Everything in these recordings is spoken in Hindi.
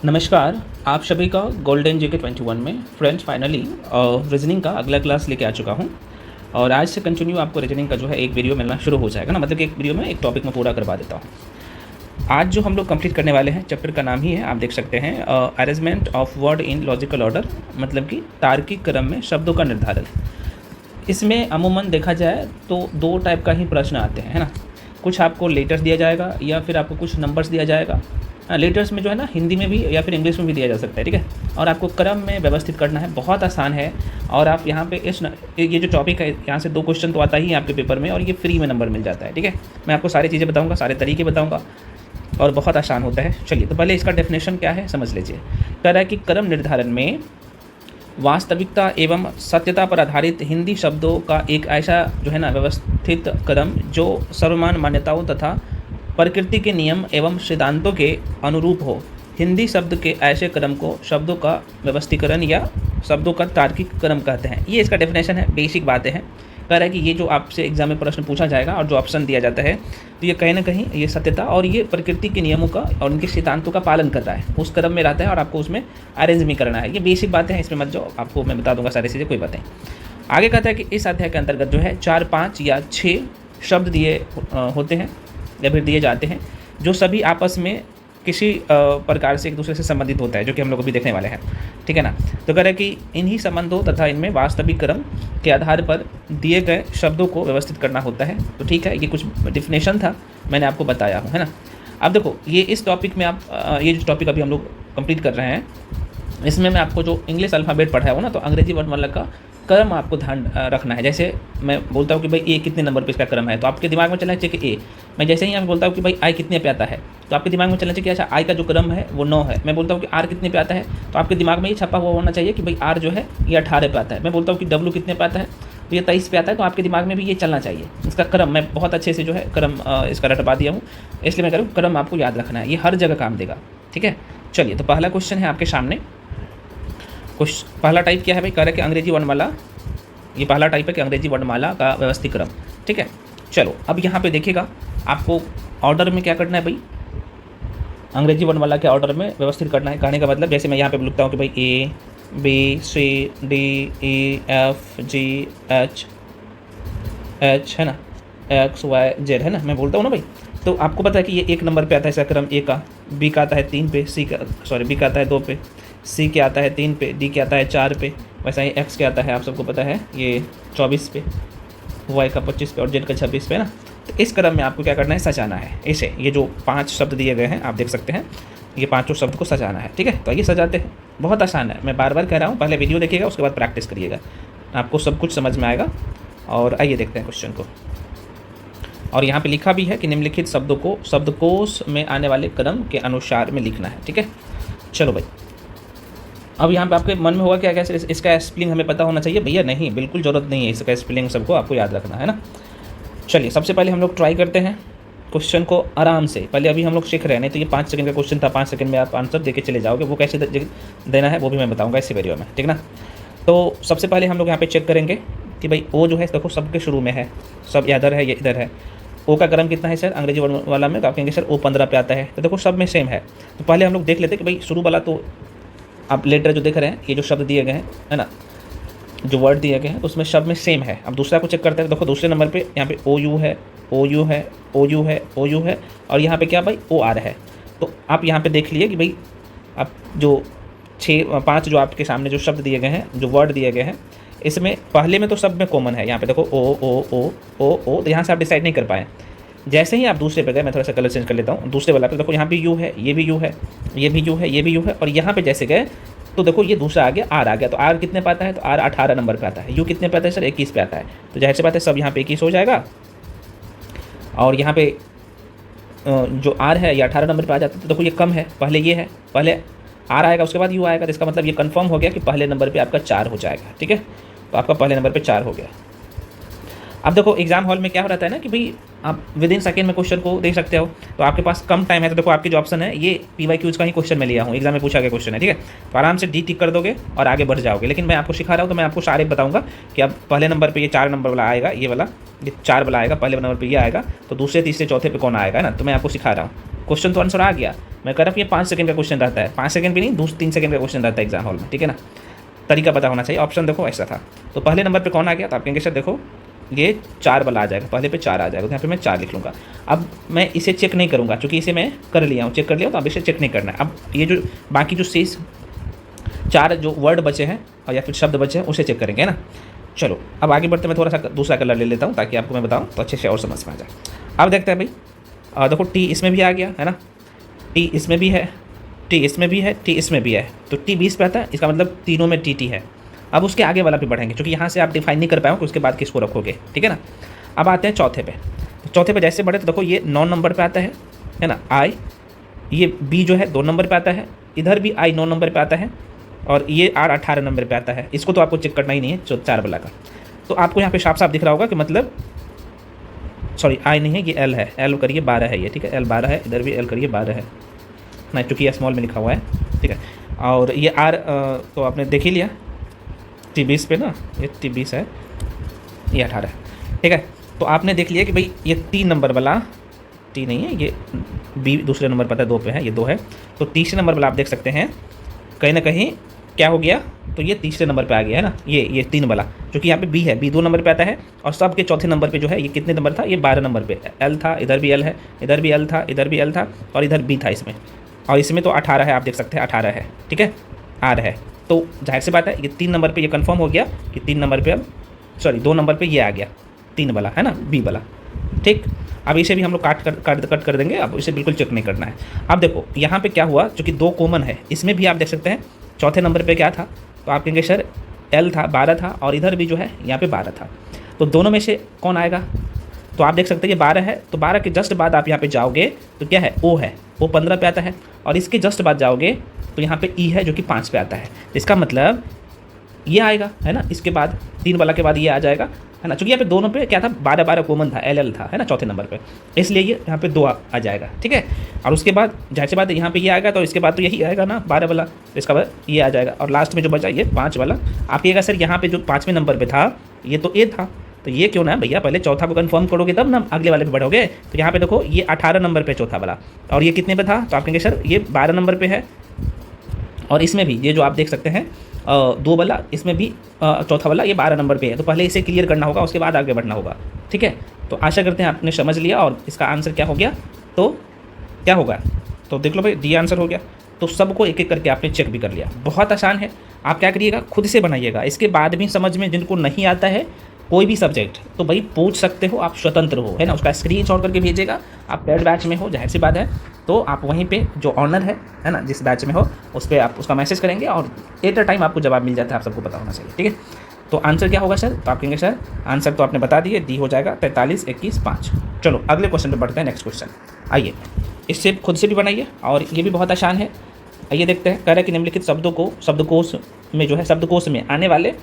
नमस्कार, आप सभी का गोल्डन जीके 21 में फ्रेंड्स फाइनली रीजनिंग का अगला क्लास लेके आ चुका हूँ। और आज से कंटिन्यू आपको रीजनिंग का जो है एक वीडियो मिलना शुरू हो जाएगा ना, मतलब कि एक वीडियो में एक टॉपिक में पूरा करवा देता हूँ। आज जो हम लोग कंप्लीट करने वाले हैं चैप्टर का नाम ही है, आप देख सकते हैं, arrangement of word in logical order, मतलब कि तार्किक क्रम में शब्दों का निर्धारण। इसमें अमूमन देखा जाए तो दो टाइप का ही प्रश्न आते हैं, है ना। कुछ आपको लेटर्स दिया जाएगा या फिर आपको कुछ नंबर्स दिया जाएगा। लेटर्स में जो है ना हिंदी में भी या फिर इंग्लिश में भी दिया जा सकता है, ठीक है। और आपको क्रम में व्यवस्थित करना है, बहुत आसान है। और आप यहाँ पे ये जो टॉपिक है, यहाँ से 2 क्वेश्चन तो आता ही है आपके पेपर में, और ये फ्री में नंबर मिल जाता है, ठीक है। मैं आपको सारी चीज़ें बताऊँगा, सारे तरीके बताऊँगा, और बहुत आसान होता है। चलिए, तो पहले इसका डेफिनेशन क्या है समझ लीजिए। कह रहा है कि क्रम निर्धारण में वास्तविकता एवं सत्यता पर आधारित हिंदी शब्दों का एक ऐसा जो है ना व्यवस्थित क्रम जो सर्वमान्य मान्यताओं तथा प्रकृति के नियम एवं सिद्धांतों के अनुरूप हो। हिंदी शब्द के ऐसे क्रम को शब्दों का व्यवस्थीकरण या शब्दों का तार्किक क्रम कहते हैं। ये इसका डेफिनेशन है, बेसिक बातें हैं। कह रहा है कि ये जो आपसे एग्जाम में प्रश्न पूछा जाएगा और जो ऑप्शन दिया जाता है, तो ये कहीं ना कहीं ये सत्यता और ये प्रकृति के नियमों का और उनके सिद्धांतों का पालन कर रहा है, उस क्रम में रहता है, और आपको उसमें अरेंज भी करना है। ये बेसिक बातें हैं, इसमें मत जाओ, आपको मैं बता दूंगा सारी चीज़ें, कोई बातें। आगे कहता है कि इस अध्याय के अंतर्गत जो है 4, 5 या 6 शब्द दिए होते हैं या फिर दिए जाते हैं, जो सभी आपस में किसी प्रकार से एक दूसरे से संबंधित होता है, जो कि हम लोग अभी देखने वाले हैं, ठीक है ना। तो कह रहा है कि इन्हीं संबंधों तथा इनमें वास्तविक क्रम के आधार पर दिए गए शब्दों को व्यवस्थित करना होता है। तो ठीक है, ये कुछ डेफिनेशन था, मैंने आपको बताया हूँ, है ना। अब देखो, ये इस टॉपिक में आप ये जो टॉपिक अभी हम लोग कंप्लीट कर रहे हैं, इसमें मैं आपको जो इंग्लिश अल्फ़ाबेट पढ़ाया हूँ ना, तो अंग्रेजी वर्णमाला का क्रम आपको ध्यान रखना है। जैसे मैं बोलता हूँ कि भाई ए कितने नंबर पे इसका क्रम है, तो आपके दिमाग में चलना चाहिए कि ए। मैं जैसे ही यहाँ बोलता हूँ कि भाई आई कितने पे आता है, तो आपके दिमाग में चलना चाहिए कि अच्छा आई का जो क्रम है वो 9 है। मैं बोलता हूँ कि आर कितने पे आता है, तो आपके दिमाग में ये छपा हुआ होना चाहिए कि भाई आर जो है ये 18 पे आता है। मैं बोलता हूँ कि डब्लू कितने पे आता है, तो ये 23 पे आता है, तो आपके दिमाग में भी ये चलना चाहिए। इसका क्रम मैं बहुत अच्छे से जो है क्रम इसका रटवा दिया हूँ, इसलिए मैं करूँ क्रम आपको याद रखना है, ये हर जगह काम देगा, ठीक है। चलिए, तो पहला क्वेश्चन है आपके सामने। पहला टाइप क्या है भाई, कह रहा है कि अंग्रेजी वर्णमाला, ये पहला टाइप है कि अंग्रेजी वर्णमाला का व्यवस्थित क्रम, ठीक है। चलो, अब यहाँ पे देखिएगा आपको ऑर्डर में क्या करना है भाई, अंग्रेजी वर्णमाला के ऑर्डर में व्यवस्थित करना है। कहने का मतलब जैसे मैं यहाँ पे लिखता हूँ कि भाई A B C D E F G H है ना, एक्स वाई जेड, है ना। मैं बोलता हूँ ना भाई, तो आपको पता है कि ये 1 नंबर पे आता है इसका क्रम ए का, बी का आता है 3 पे, बी का आता है 2 पे, सी के आता है 3 पे, डी के आता है 4 पे, वैसा ही एक्स के आता है, आप सबको पता है ये 24 पे, वाई का 25 पे और जेड का 26 पे ना। तो इस क्रम में आपको क्या करना है, सजाना है इसे। ये जो 5 शब्द दिए गए हैं आप देख सकते हैं, ये 5 शब्द को सजाना है, ठीक है। तो ये सजाते हैं, बहुत आसान है, मैं बार बार कह रहा हूँ, पहले वीडियो देखिएगा उसके बाद प्रैक्टिस करिएगा, आपको सब कुछ समझ में आएगा। और आइए देखते हैं क्वेश्चन को। और यहाँ पे लिखा भी है कि निम्नलिखित शब्दों को शब्दकोश में आने वाले क्रम के अनुसार में लिखना है, ठीक है। चलो भाई, अब यहाँ पे आपके मन में होगा क्या कैसे इसका स्पेलिंग हमें पता होना चाहिए, भैया नहीं, बिल्कुल ज़रूरत नहीं है, इसका स्पेलिंग सबको आपको याद रखना है ना। चलिए, सबसे पहले हम लोग ट्राई करते हैं क्वेश्चन को आराम से। पहले अभी हम लोग सीख रहे हैं, नहीं तो ये 5 सेकंड का क्वेश्चन था, 5 सेकंड में आप आंसर देके चले जाओगे, वो कैसे देना है वो भी मैं बताऊँगा इस वीडियो में, ठीक ना। तो सबसे पहले हम लोग यहाँ पर चेक करेंगे कि भाई ओ जो है देखो सबके शुरू में है, सब इधर है, ये इधर है। ओ का क्रम कितना है सर अंग्रेजी वाला में, तो आप कहेंगे सर ओ 15 पे आता है, तो देखो सब में सेम है। तो पहले हम लोग देख लेते हैं कि भाई शुरू वाला, तो आप लेटर जो देख रहे हैं, ये जो शब्द दिए गए हैं, है ना, जो वर्ड दिए गए हैं उसमें शब्द में सेम है। अब दूसरा को चेक करते हैं, देखो दूसरे नंबर पे यहाँ पे ओ यू है, ओ यू है, ओ यू है, ओ यू है, और यहाँ पे क्या भाई ओ आर है। तो आप यहाँ पे देख लिए कि भाई आप जो 5 जो आपके सामने जो शब्द दिए गए हैं, जो वर्ड दिए गए हैं, इसमें पहले में तो सब में कॉमन है। यहाँ पे देखो ओ ओ ओ ओ ओ, तो यहाँ से आप डिसाइड नहीं कर पाए। जैसे ही आप दूसरे पे गए, मैं थोड़ा सा कलर चेंज कर लेता हूँ, दूसरे वाला पे देखो यहाँ भी यू है, ये भी यू है, ये भी यू है, ये भी यू है, और यहाँ पे जैसे गए तो देखो ये दूसरा आ गया, आर आ गया। तो आर कितने पे आता है, तो आर 18 नंबर पे आता है। यू कितने पे आता है सर, 21 पे आता है। तो जाहिर सी बात है सब यहाँ पे 21 हो जाएगा, और यहाँ पे जो आर है ये 18 नंबर पे आ जाता है। तो देखो ये कम है, पहले ये है, पहले आर आएगा उसके बाद यू आएगा, तो इसका मतलब ये कन्फर्म हो गया कि पहले नंबर पर आपका 4 हो जाएगा, ठीक है। तो आपका पहले नंबर पर 4 हो गया। अब देखो एग्जाम हॉल में क्या हो रहता है ना कि भाई आप विद इन सेकेंड में क्वेश्चन को देख सकते हो, तो आपके पास कम टाइम है, तो देखो आपके जो ऑप्शन है ये PYQs का ही क्वेश्चन मैं लिया हूँ, एग्जाम में पूछा गया क्वेश्चन है, ठीक है। तो आराम से डी टिक कर दोगे और आगे बढ़ जाओगे। लेकिन मैं आपको सिखा रहा हूँ, तो मैं आपको सारे बताऊँगा कि अब पहले नंबर पर ये 4 नंबर वाला आएगा, ये 4 वाला आएगा, पहले नंबर पर ये आएगा, तो दूसरे तीसरे चौथे पे कौन आएगा ना, तो मैं आपको सिखा रहा हूँ। क्वेश्चन तो आंसर आ गया। मैं कह रहा हूँ ये 5 सेकंड का क्वेश्चन रहता है, 5 सेकंड भी नहीं, 2-3 सेकंड का क्वेश्चन रहता है एग्जाम हॉल में, ठीक है ना। तरीका पता होना चाहिए। ऑप्शन देखो ऐसा था, तो पहले नंबर पे कौन आ गया, तो आप कहेंगे सर देखो ये 4 वाला आ जाएगा, पहले पे 4 आ जाएगा, तो यहाँ पे मैं 4 लिख लूँगा। अब मैं इसे चेक नहीं करूँगा क्योंकि इसे मैं कर लिया हूँ, चेक कर लिया हूँ, तो अब इसे चेक नहीं करना है। अब ये जो बाकी जो शेष 4 जो वर्ड बचे हैं और या फिर शब्द बचे हैं उसे चेक करेंगे, है ना। चलो अब आगे बढ़ते, मैं थोड़ा सा दूसरा कलर ले लेता हूँ ताकि आपको मैं बताऊँ तो अच्छे से और समझ में आ जाए। अब देखते हैं भाई, देखो टी इसमें भी आ गया है ना, टी इसमें भी है, टी इसमें भी है, टी इसमें भी है, तो टी 20 पे आता है, इसका मतलब तीनों में टी टी है। अब उसके आगे वाला भी बढ़ेंगे क्योंकि यहाँ से आप डिफाइन नहीं कर पाओगे उसके बाद किसको रखोगे, ठीक है ना। अब आते हैं चौथे पे, तो चौथे पे जैसे बढ़े तो देखो ये 9 नंबर पे आता है ना, आई, ये बी जो है 2 नंबर पे आता है, इधर भी आई 9 नंबर पे आता है, और ये आर 18 नंबर पे आता है। इसको तो आपको चेक करना ही नहीं है, जो 4 वाला का। तो आपको यहाँ पे साफ साफ दिख रहा होगा कि मतलब सॉरी आई नहीं है, ये एल है, एल करिए 12 है ये, ठीक है, एल 12 है, इधर भी एल करिए 12 है ना, क्योंकि ये स्मॉल में लिखा हुआ है, ठीक है। और ये आर तो आपने देख ही लिया, टी 20 पे ना, ये टी 20 है, ये 18 है, ठीक है। तो आपने देख लिया कि भाई ये 3 नंबर वाला, टी नहीं है, ये बी दूसरे नंबर पर है, 2 पे है, ये 2 है। तो तीसरे नंबर वाला आप देख सकते हैं कहीं ना कहीं क्या हो गया, तो ये तीसरे नंबर पे आ गया है ना, ये 3 वाला, क्योंकि यहाँ पे बी है, बी 2 नंबर पे आता है, और सब के चौथे नंबर पे जो है ये कितने नंबर था, ये 12 नंबर पे एल था, इधर भी एल है, इधर भी एल था, इधर भी एल था, और इधर बी था इसमें, और इसमें तो 18 है, आप देख सकते हैं 18 है, ठीक है, आर है। तो जाहिर सी बात है ये 3 नंबर पर ये कन्फर्म हो गया कि 3 नंबर पर, अब सॉरी 2 नंबर पर ये आ गया 3 वाला, है ना, बी वाला, ठीक। अब इसे भी हम लोग कट कर देंगे, अब इसे बिल्कुल चेक नहीं करना है। अब देखो यहाँ पे क्या हुआ, चूँकि 2 कॉमन है, इसमें भी आप देख सकते हैं चौथे नंबर पे क्या था, तो आप कहेंगे सर एल था, 12 था, और इधर भी जो है यहाँ पे 12 था, तो दोनों में से कौन आएगा, तो आप देख सकते हैं ये 12 है, तो 12 के जस्ट बाद आप यहाँ पे जाओगे तो क्या है, ओ है, वो 15 पे आता है, और इसके जस्ट बाद जाओगे तो यहाँ पे ई है जो कि 5 पे आता है, इसका मतलब ये आएगा, है ना। इसके बाद 3 वाला के बाद ये आ जाएगा, है ना, चूँकि यहाँ पे दोनों पे क्या था, 12 कॉमन था, एल था, है ना, चौथे नंबर पे, इसलिए ये यहाँ पे 2 आ जाएगा, ठीक है। और उसके बाद जाहिर सी बात है यहाँ पे ये आएगा, तो इसके बाद तो यही आएगा ना 12 वाला, तो इसका बाद ये आ जाएगा, और लास्ट में जो बचा ये 5 वाला। आप कहिएगा सर यहाँ पे जो 5वें नंबर पर था ये तो ए था, तो ये क्यों ना भैया, पहले चौथा को कंफर्म करोगे तब ना अगले वाले पे बढ़ोगे। तो यहाँ पे देखो ये 18 नंबर पे चौथा वाला, और ये कितने पे था, तो आप कहेंगे सर ये 12 नंबर पे है, और इसमें भी ये जो आप देख सकते हैं 2 वाला, इसमें भी चौथा वाला ये 12 नंबर पे है, तो पहले इसे क्लियर करना होगा, उसके बाद आगे बढ़ना होगा, ठीक है। तो आशा करते हैं आपने समझ लिया, और इसका आंसर क्या हो गया, तो क्या होगा, तो देख लो भाई डी आंसर हो गया। तो सबको एक एक करके आपने चेक भी कर लिया, बहुत आसान है। आप क्या करिएगा, खुद से बनाइएगा, इसके बाद भी समझ में जिनको नहीं आता है कोई भी सब्जेक्ट, तो भाई पूछ सकते हो, आप स्वतंत्र हो, है ना, उसका स्क्रीनशॉट करके भेजिएगा। आप पेड बैच में हो, जाहिर सी बात है, तो आप वहीं पे जो ऑनर है ना, जिस बैच में हो उस पर आप उसका मैसेज करेंगे, और एट अ टाइम आपको जवाब मिल जाता है, आप सबको पता होना चाहिए, ठीक है। तो आंसर क्या होगा सर, तो आप कहेंगे सर आंसर तो आपने बता दिए, डी हो जाएगा 43, 21, 5। चलो अगले क्वेश्चन पे बढ़ते हैं, नेक्स्ट क्वेश्चन। आइए इससे खुद से भी बनाइए, और ये भी बहुत आसान है। आइए देखते हैं, कह रहा है कि निम्नलिखित शब्दों को शब्दकोश में जो है, शब्दकोश में आने वाले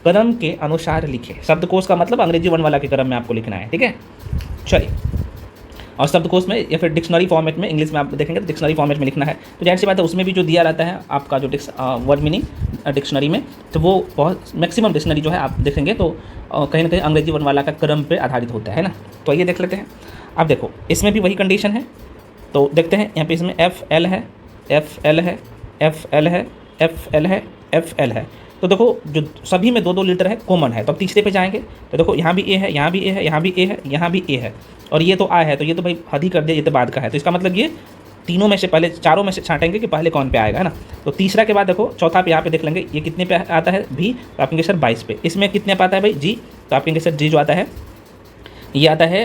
क्रम के अनुसार लिखे। शब्दकोश का मतलब अंग्रेजी वर्णमाला के क्रम में आपको लिखना है, ठीक है। चलिए, और शब्दकोश में या फिर डिक्शनरी फॉर्मेट में, इंग्लिश में आप देखेंगे तो डिक्शनरी फॉर्मेट में लिखना है। तो जाहिर सी बात है उसमें भी जो दिया रहता है आपका जो वर्ड मीनिंग डिक्शनरी में, तो वो बहुत मैक्सिमम डिक्शनरी जो है आप देखेंगे तो कहीं ना कहीं अंग्रेजी वर्णमाला का क्रम पर आधारित होता है ना। तो आइए देख लेते हैं। अब देखो इसमें भी वही कंडीशन है, तो देखते हैं यहाँ पे इसमें एफ एल है, एफ एल है, एफ एल है, एफ एल है, एफ एल है। तो देखो जो सभी में 2-2 लीटर है, कॉमन है, तो अब तीसरे पे जाएंगे तो देखो यहाँ भी ए है, यहाँ भी ए है, यहाँ भी ए है, यहाँ भी ए है, और ये तो आ है, तो ये तो भाई हद ही कर दिया, ये तो बाद का है। तो इसका मतलब ये तीनों में से पहले, चारों में से छाँटेंगे कि पहले कौन पे आएगा, है ना। तो तीसरा के बाद देखो चौथा पे यहाँ पे देख लेंगे ये कितने पे आता है, भी, तो आप कहेंगे सर 22 पे। इसमें कितने पे आता है भाई, जी, तो आप कहेंगे सर जी जो आता है ये आता है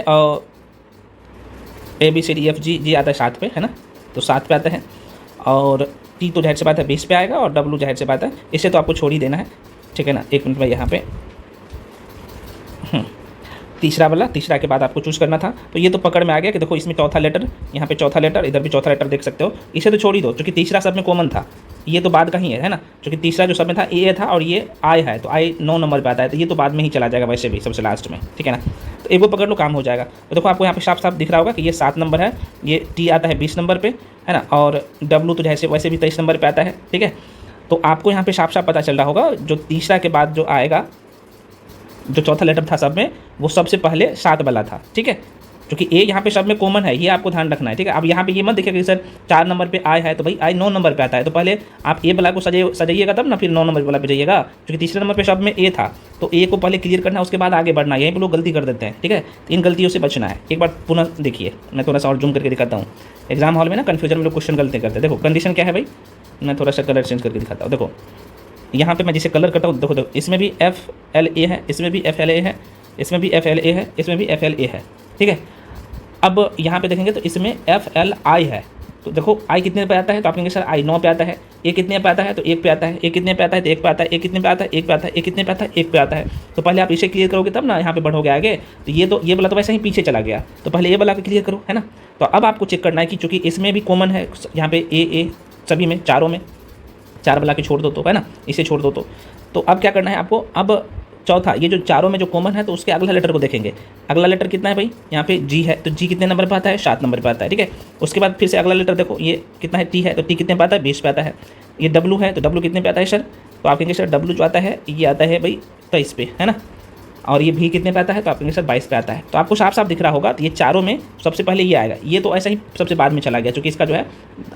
A B C D F G, G आता है 7 पे, है ना, तो 7 पे आता है। और टी तो जाहिर से बात है 20 पे आएगा, और डब्लू जाहिर से बात है इसे तो आपको छोड़ ही देना है, ठीक है ना। 1 मिनट में यहाँ पे तीसरा वाला, तीसरा के बाद आपको चूज़ करना था, तो ये तो पकड़ में आ गया कि देखो इसमें चौथा लेटर, यहाँ पे चौथा लेटर, इधर भी चौथा लेटर देख सकते हो, इसे तो छोड़ ही दो क्योंकि तीसरा सब में कॉमन था, ये तो बाद का ही है ना, क्योंकि तीसरा जो सब में था ए था, और ये आई है, तो आई 9 नंबर पे आता है, तो ये तो बाद में ही चला जाएगा वैसे भी सबसे लास्ट में, ठीक है ना। तो एक वो पकड़ लो, काम हो जाएगा। तो देखो आपको यहाँ पे साफ साफ दिख रहा होगा कि ये 7 नंबर है, ये टी आता है 20 नंबर पे, है ना, और डब्लू तो जैसे वैसे भी 23 नंबर पे आता है, ठीक है। तो आपको यहाँ पे साफ साफ पता चल रहा होगा जो तीसरा के बाद जो आएगा, जो चौथा लेटर था सब में, वो सबसे पहले 7 वाला था, ठीक है। क्योंकि ए यहाँ पे शब्द में कॉमन है, ये आपको ध्यान रखना है, ठीक है। अब यहाँ पे ये मत देखिएगा कि सर 4 नंबर पे आई है तो भाई आई 9 नंबर पे आता है, तो पहले आप ए वाला को सजाइएगा तब ना फिर 9 नंबर वाला पे जाइएगा, क्योंकि तीसरे नंबर पे शब्द में ए था तो ए को पहले क्लियर करना है, उसके बाद आगे बढ़ना है। यहीं पे लोग गलती कर देते हैं, ठीक है। इन गलतियों से बचना है। एक बार पुनः देखिए, मैं थोड़ा सा और जूम करके दिखाता हूँ। एग्जाम हॉल में ना कन्फ्यूजन में लोग क्वेश्चन गलती करते हैं। देखो कंडीशन क्या है भाई, मैं थोड़ा सा कलर चेंज करके दिखाता हूँ। देखो यहाँ पे मैं जिसे कलर करता हूँ, देखो इसमें भी FLA है, इसमें भी FLA है, इसमें भी FLA है, इसमें भी FLA है, ठीक है। अब यहाँ पे देखेंगे तो इसमें FLI है, तो देखो आई कितने पे आता है, तो आप कहेंगे सर आई 9 पे आता है। ए कितने पे आता है, तो 1 पे आता है। ए कितने पे आता है, तो 1 पे आता है। ए कितने पे आता है, 1 पे आता है। ए कितने पे आता है, 1 पे आता है। तो पहले आप इसे क्लियर करोगे तब ना यहाँ पे बढ़ोगे आगे। तो ये वाला तो वैसे ही पीछे चला गया, तो पहले ये वाला को क्लियर करो, है ना। तो अब आपको चेक करना है कि चूँकि इसमें भी कॉमन है, यहाँ पे ए सभी में, चारों में 4 वाला के छोड़ दो तो, है ना, इसे छोड़ दो तो अब क्या करना है आपको, अब चौथा ये जो चारों में जो कॉमन है तो उसके अगला लेटर को देखेंगे। अगला लेटर कितना है भाई, यहाँ पे जी है, तो जी कितने नंबर पे आता है, 7 नंबर पे आता है, ठीक है। उसके बाद फिर से अगला लेटर देखो, ये कितना है, टी है, तो टी कितने पे आता है, 20 पे आता है। ये डब्लू है, तो डब्लू कितने पे आता है सर, तो आप कहेंगे सर डब्लू जो आता है ये आता है भाई 23 पे, है ना। और ये भी कितने पे आता है, तो आप कहेंगे सर 22 पे आता है। तो आपको साफ साफ दिख रहा होगा, तो ये चारों में सबसे पहले ये आएगा। ये तो ऐसा ही सबसे बाद में चला गया, क्योंकि इसका जो है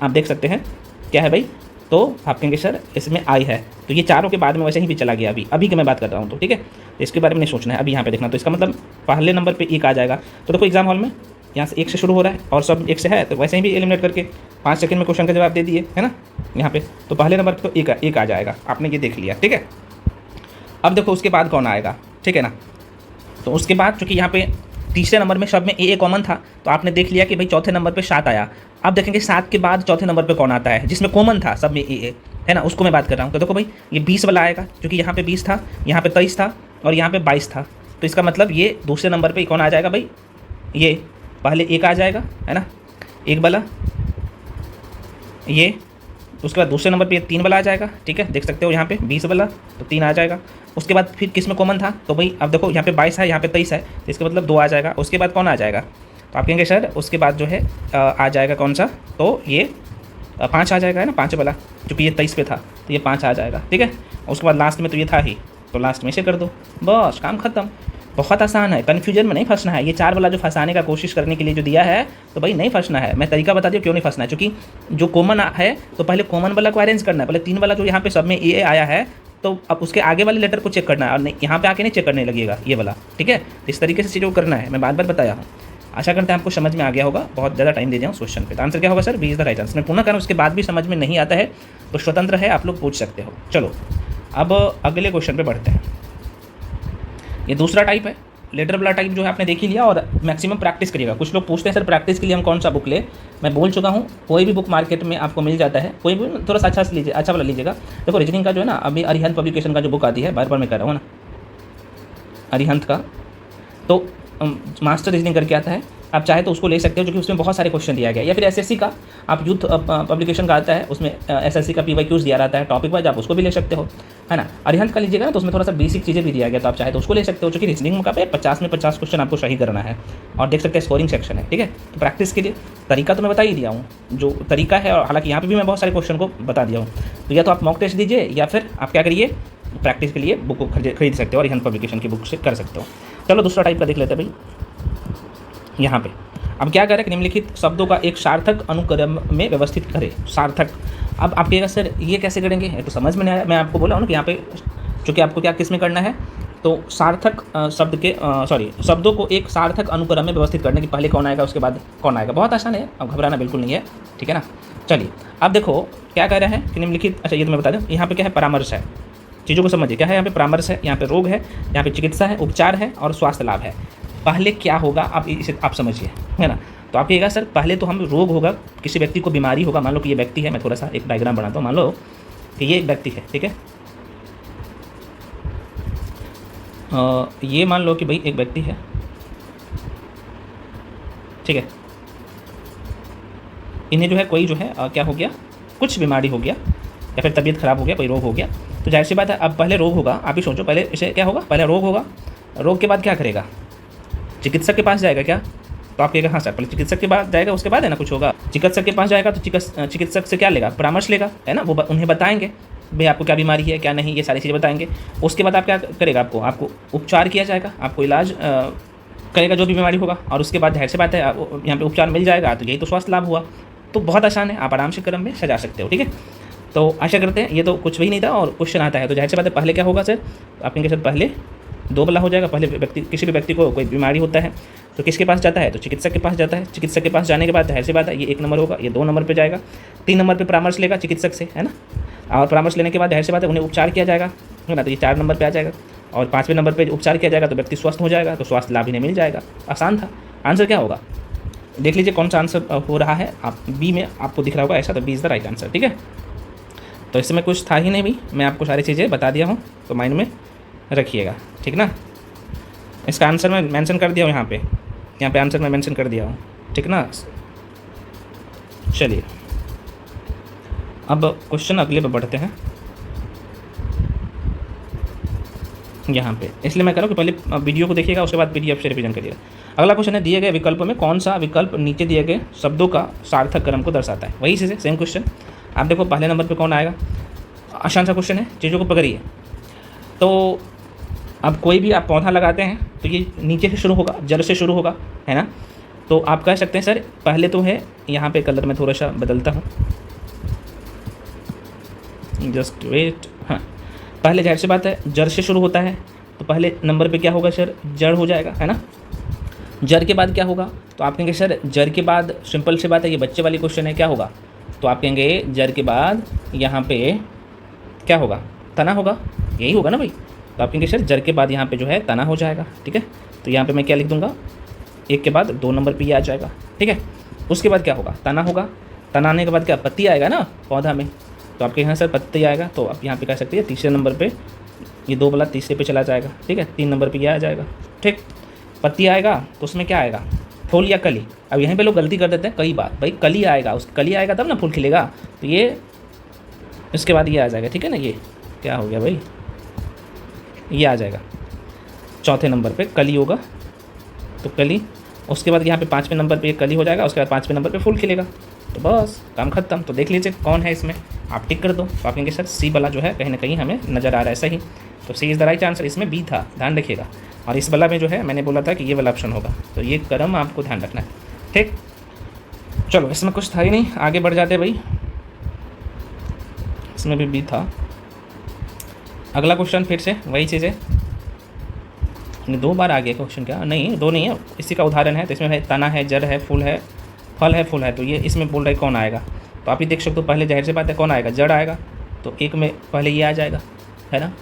आप देख सकते हैं क्या है भाई, तो आप कहेंगे सर इसमें आई है, तो ये चारों के बाद में वैसे ही भी चला गया, अभी की मैं बात कर रहा हूँ, तो ठीक है। तो इसके बारे में नहीं सोचना है, अभी यहाँ पे देखना। तो इसका मतलब पहले नंबर पे 1 आ जाएगा। तो देखो एग्जाम हॉल में यहाँ से 1 से शुरू हो रहा है और सब 1 से है, तो वैसे ही भी एलिमिनेट करके 5 सेकंड में क्वेश्चन का जवाब दे दिए, है ना यहाँ पे। तो पहले नंबर पर तो 1 आ जाएगा, आपने ये देख लिया, ठीक है। अब देखो उसके बाद कौन आएगा, ठीक है ना। तो उसके बाद चूँकि यहाँ पे तीसरे नंबर में शब्द में ए कॉमन था, तो आपने देख लिया कि भाई चौथे नंबर पे 7 आया। अब देखेंगे 7 के बाद चौथे नंबर पे कौन आता है, जिसमें कॉमन था सब में ए, है ना, उसको मैं बात कर रहा हूँ। तो देखो भाई ये 20 वाला आएगा, क्योंकि यहाँ पे 20 था, यहाँ पे 23 था और यहाँ पे 22 था। तो इसका मतलब ये दूसरे नंबर पे कौन आ जाएगा भाई, ये पहले 1 आ जाएगा, है ना, 1 वाला ये। उसके बाद दूसरे नंबर पे 3 वाला आ जाएगा, ठीक है, देख सकते हो यहाँ पे 20 वाला, तो 3 आ जाएगा। उसके बाद फिर किस में कॉमन था, तो भाई अब देखो यहाँ पे 22 है, यहाँ पे 23 है, तो इसका मतलब 2 आ जाएगा। उसके बाद कौन आ जाएगा, तो आप कहेंगे सर उसके बाद जो है आ जाएगा कौन सा, तो ये 5 आ जाएगा, है ना, 5 वाला, क्योंकि ये 23 पे था तो ये 5 आ जाएगा, ठीक है। उसके बाद लास्ट में तो ये था ही, तो लास्ट में से कर दो, बस काम खत्म। बहुत आसान है, कन्फ्यूजन में नहीं फंसना है। ये 4 वाला जो फंसाने का कोशिश करने के लिए जो दिया है, तो भाई नहीं फंसना है। मैं तरीका बता दिया क्यों नहीं फंसना है, क्योंकि जो कॉमन है तो पहले कॉमन वाला को अरेंज करना है। पहले 3 वाला जो यहाँ पे सब में ए आया है, तो अब उसके आगे वाले लेटर को चेक करना है, और नहीं यहाँ पे आके नहीं चेक करने लगेगा ये वाला, ठीक है। इस तरीके से चीज़ों को करना है, मैं बार बार बताया हूँ। आशा करते हैं आपको समझ में आ गया होगा। बहुत ज़्यादा टाइम दे दिया हूँ क्वेश्चन पे। तो आंसर क्या होगा sir, B is the right answer. मैं पुनः करूँ, उसके बाद भी समझ में नहीं आता है तो स्वतंत्र है, आप लोग पूछ सकते हो। चलो अब अगले क्वेश्चन पे बढ़ते हैं। ये दूसरा टाइप है, लेटर वाला टाइप जो है आपने देख ही लिया, और मैक्सिमम प्रैक्टिस करिएगा। कुछ लोग पूछते हैं सर प्रैक्टिस के लिए हम कौन सा बुक ले, मैं बोल चुका हूँ कोई भी बुक मार्केट में आपको मिल जाता है, कोई भी थोड़ा सा अच्छा से लीजिए, अच्छा वाला लीजिएगा। देखो रीजनिंग का जो है ना, अभी अरिहंत पब्लिकेशन का जो बुक आती है, बार बार मैं कह रहा हूँ ना, अरिहंत का, तो मास्टर रीजनिंग करके आता है, आप चाहे तो उसको ले सकते हो, क्योंकि उसमें बहुत सारे क्वेश्चन दिया गया। या फिर एसएससी का आप यूथ पब्लिकेशन का आता है, उसमें एसएससी का PYQs दिया रहता है टॉपिक वाइज, आप उसको भी ले सकते हो, है ना। अरिहंत का लीजिएगा ना, तो उसमें थोड़ा सा बेसिक चीज़ें भी दिया गया, तो आप चाहे तो उसको ले सकते हो, क्योंकि रीजनिंग का पे 50 में 50 क्वेश्चन आपको सही करना है, और देख सकते हैं स्कोरिंग सेक्शन है, ठीक है। तो प्रैक्टिस के लिए तरीका तो मैं बता ही दिया हूँ, जो तरीका है, और हालांकि यहाँ पर भी मैं बहुत सारे क्वेश्चन को बता दिया हूँ। तो या तो आप मॉक टेस्ट दीजिए, या फिर आप क्या करिए, प्रैक्टिस के लिए बुक को खरीद सकते हो, और अरिहंत पब्लिकेशन की बुक से कर सकते हो। चलो दूसरा टाइप का देख लेते हैं भाई। यहाँ पे अब क्या करें कि निम्नलिखित शब्दों का एक सार्थक अनुक्रम में व्यवस्थित करें। सार्थक, अब आप कहेगा सर ये कैसे करेंगे, ये तो समझ में नहीं आया। मैं आपको बोला हूँ ना कि यहाँ पे चूँकि आपको क्या किस में करना है, तो सार्थक शब्द के शब्दों को एक सार्थक अनुक्रम में व्यवस्थित करने की, पहले कौन आएगा उसके बाद कौन आएगा। बहुत आसान है, अब घबराना बिल्कुल नहीं है, ठीक है ना। चलिए अब देखो क्या कह रहे हैं कि निम्नलिखित, अच्छा ये तो मैं बता दूँ, यहाँ पे क्या है, परामर्श है। चीज़ों को समझिए क्या है, यहाँ पे परामर्श है, यहाँ पे रोग है, यहाँ पे चिकित्सा है, उपचार है, और स्वास्थ्य लाभ है। पहले क्या होगा आप इसे आप समझिए, है ना। तो आप कहिएगा सर पहले तो हम रोग होगा, किसी व्यक्ति को बीमारी होगा, मान लो कि ये व्यक्ति है, मैं थोड़ा सा एक डायग्राम बनाता हूँ, मान लो कि ये एक व्यक्ति है, ठीक है। ये मान लो कि भाई एक व्यक्ति है, ठीक है। इन्हें जो है कोई जो है क्या हो गया, कुछ बीमारी हो गया, या फिर तबीयत खराब हो गया, कोई रोग हो गया। तो जाहिर सी बात है, अब पहले रोग होगा, आप ही सोचो, पहले इसे क्या होगा, पहले रोग होगा, रोग के बाद क्या करेगा, चिकित्सक के पास जाएगा क्या, तो आप कहेगा हाँ सर, पहले चिकित्सक के पास जाएगा, उसके बाद है ना कुछ होगा। चिकित्सक के पास जाएगा तो चिकित्सक से क्या लेगा, परामर्श लेगा, है ना। वो उन्हें बताएंगे भाई आपको क्या बीमारी है क्या नहीं, ये सारी चीज़ें बताएंगे। उसके बाद आप क्या करेगा, आपको उपचार किया जाएगा, आपको इलाज करेगा जो भी बीमारी होगा, और उसके बाद जाहिर सी बात है यहाँ पे उपचार मिल जाएगा, तो यही तो स्वास्थ्य लाभ हुआ। तो बहुत आसान है, आप आराम से क्रम में सजा सकते हो। ठीक है, तो आशा करते हैं, ये तो कुछ भी नहीं था और क्वेश्चन आता है, तो जाहिर सी बात है पहले क्या होगा सर, आप कहेंगे सर पहले दो बला हो जाएगा। पहले व्यक्ति, किसी भी व्यक्ति को कोई बीमारी होता है तो किसके पास जाता है, तो चिकित्सक के पास जाता है। चिकित्सक के पास जाने के बाद जाहिर सी बात है ये 1 नंबर होगा, ये 2 नंबर पे जाएगा, 3 नंबर पे परामर्श लेगा चिकित्सक से, है ना, और परामर्श लेने के बाद जाहिर सी बात है उन्हें उपचार किया जाएगा, है ना, तो ये 4 नंबर पे आ जाएगा, और 5वें नंबर पे उपचार किया जाएगा तो व्यक्ति स्वस्थ हो जाएगा, तो स्वास्थ्य लाभ इन्हें मिल जाएगा। आसान था। आंसर क्या होगा देख लीजिए, कौन सा आंसर हो रहा है, आप बी में आपको दिख रहा होगा ऐसा, तो B is the right answer. ठीक है, तो इसमें कुछ था ही नहीं भी, मैं आपको सारी चीज़ें बता दिया हूँ, तो माइंड में रखिएगा। ठीक ना, इसका आंसर मैं मेंशन कर दिया हूँ यहाँ पे आंसर मैं मेंशन कर दिया हूँ। ठीक ना, चलिए अब क्वेश्चन अगले पे बढ़ते हैं। यहाँ पे इसलिए मैं कह रहा हूँ कि पहले वीडियो को देखिएगा, उसके बाद PDF से रिवीजन करिएगा। अगला क्वेश्चन है, दिए गए विकल्पों में कौन सा विकल्प नीचे दिए गए शब्दों का सार्थक क्रम को दर्शाता है। वही चीज़ है, सेम क्वेश्चन। आप देखो पहले नंबर पे कौन आएगा, आसान सा क्वेश्चन है, चीज़ों को पकड़िए। तो अब कोई भी आप पौधा लगाते हैं तो ये नीचे से शुरू होगा, जड़ से शुरू होगा, है ना, तो आप कह सकते हैं सर पहले तो है, यहाँ पे कलर में थोड़ा सा बदलता हूँ, जस्ट वेट। हाँ, पहले जाहिर सी बात है जड़ से शुरू होता है, तो पहले नंबर पे क्या होगा सर, जड़ हो जाएगा, है ना। जड़ के बाद क्या होगा, तो आप कहेंगे सर जड़ के बाद, सिंपल सी बात है, ये बच्चे वाली क्वेश्चन है, क्या होगा, तो आप कहेंगे जड़ के बाद यहाँ पे क्या होगा, तना होगा, यही होगा ना भाई। तो आप कहेंगे सर जड़ के बाद यहाँ पे जो है तना हो जाएगा। ठीक है, तो यहाँ पे मैं क्या लिख दूंगा, 1 के बाद 2 नंबर पे ये आ जाएगा। ठीक है, उसके बाद क्या होगा, तना होगा, तना आने के बाद क्या, पत्ती आएगा ना पौधा में, तो आपके यहाँ सर पत्ती आएगा, तो आप यहाँ पे कह सकते हैं तीसरे नंबर पे ये 2 वाला तीसरे पे चला जाएगा। ठीक है, 3 नंबर पे ये आ जाएगा। ठीक, पत्ती आएगा तो उसमें क्या आएगा, फूल या कली। अब यहीं पे लोग गलती कर देते हैं कई बार, भाई कली आएगा, उस कली आएगा तब ना फूल खिलेगा, तो ये इसके बाद ये आ जाएगा। ठीक है ना, ये क्या हो गया भाई, ये आ जाएगा चौथे नंबर पे कली होगा, तो कली। उसके बाद यहाँ पे 5वें नंबर पे ये कली हो जाएगा, उसके बाद 5वें नंबर पे फूल खिलेगा, तो बस काम खत्म। तो देख लीजिए कौन है इसमें, आप टिक कर दो, तो आप कहेंगे सर सी वाला जो है कहीं ना कहीं हमें नज़र आ रहा है सही, तो सी इज़ द राइट आंसर। इसमें बी था, ध्यान रखिएगा, और इस वाला में जो है मैंने बोला था कि ये वाला ऑप्शन होगा, तो ये क्रम आपको ध्यान रखना है। ठीक, चलो इसमें कुछ था ही नहीं, आगे बढ़ जाते भाई, इसमें भी बी था। अगला क्वेश्चन फिर से वही चीज़ है, 2 बार आ गया क्वेश्चन, क्या नहीं 2 नहीं है, इसी का उदाहरण है। तो इसमें है तना है, जड़ है, फूल है, फल है, फूल है, तो ये इसमें बोल रहे कौन आएगा, तो आप ही देख सकते हो, पहले जाहिर सी बात है कौन आएगा, जड़ आएगा, तो 1 में पहले ये आ जाएगा, है ना।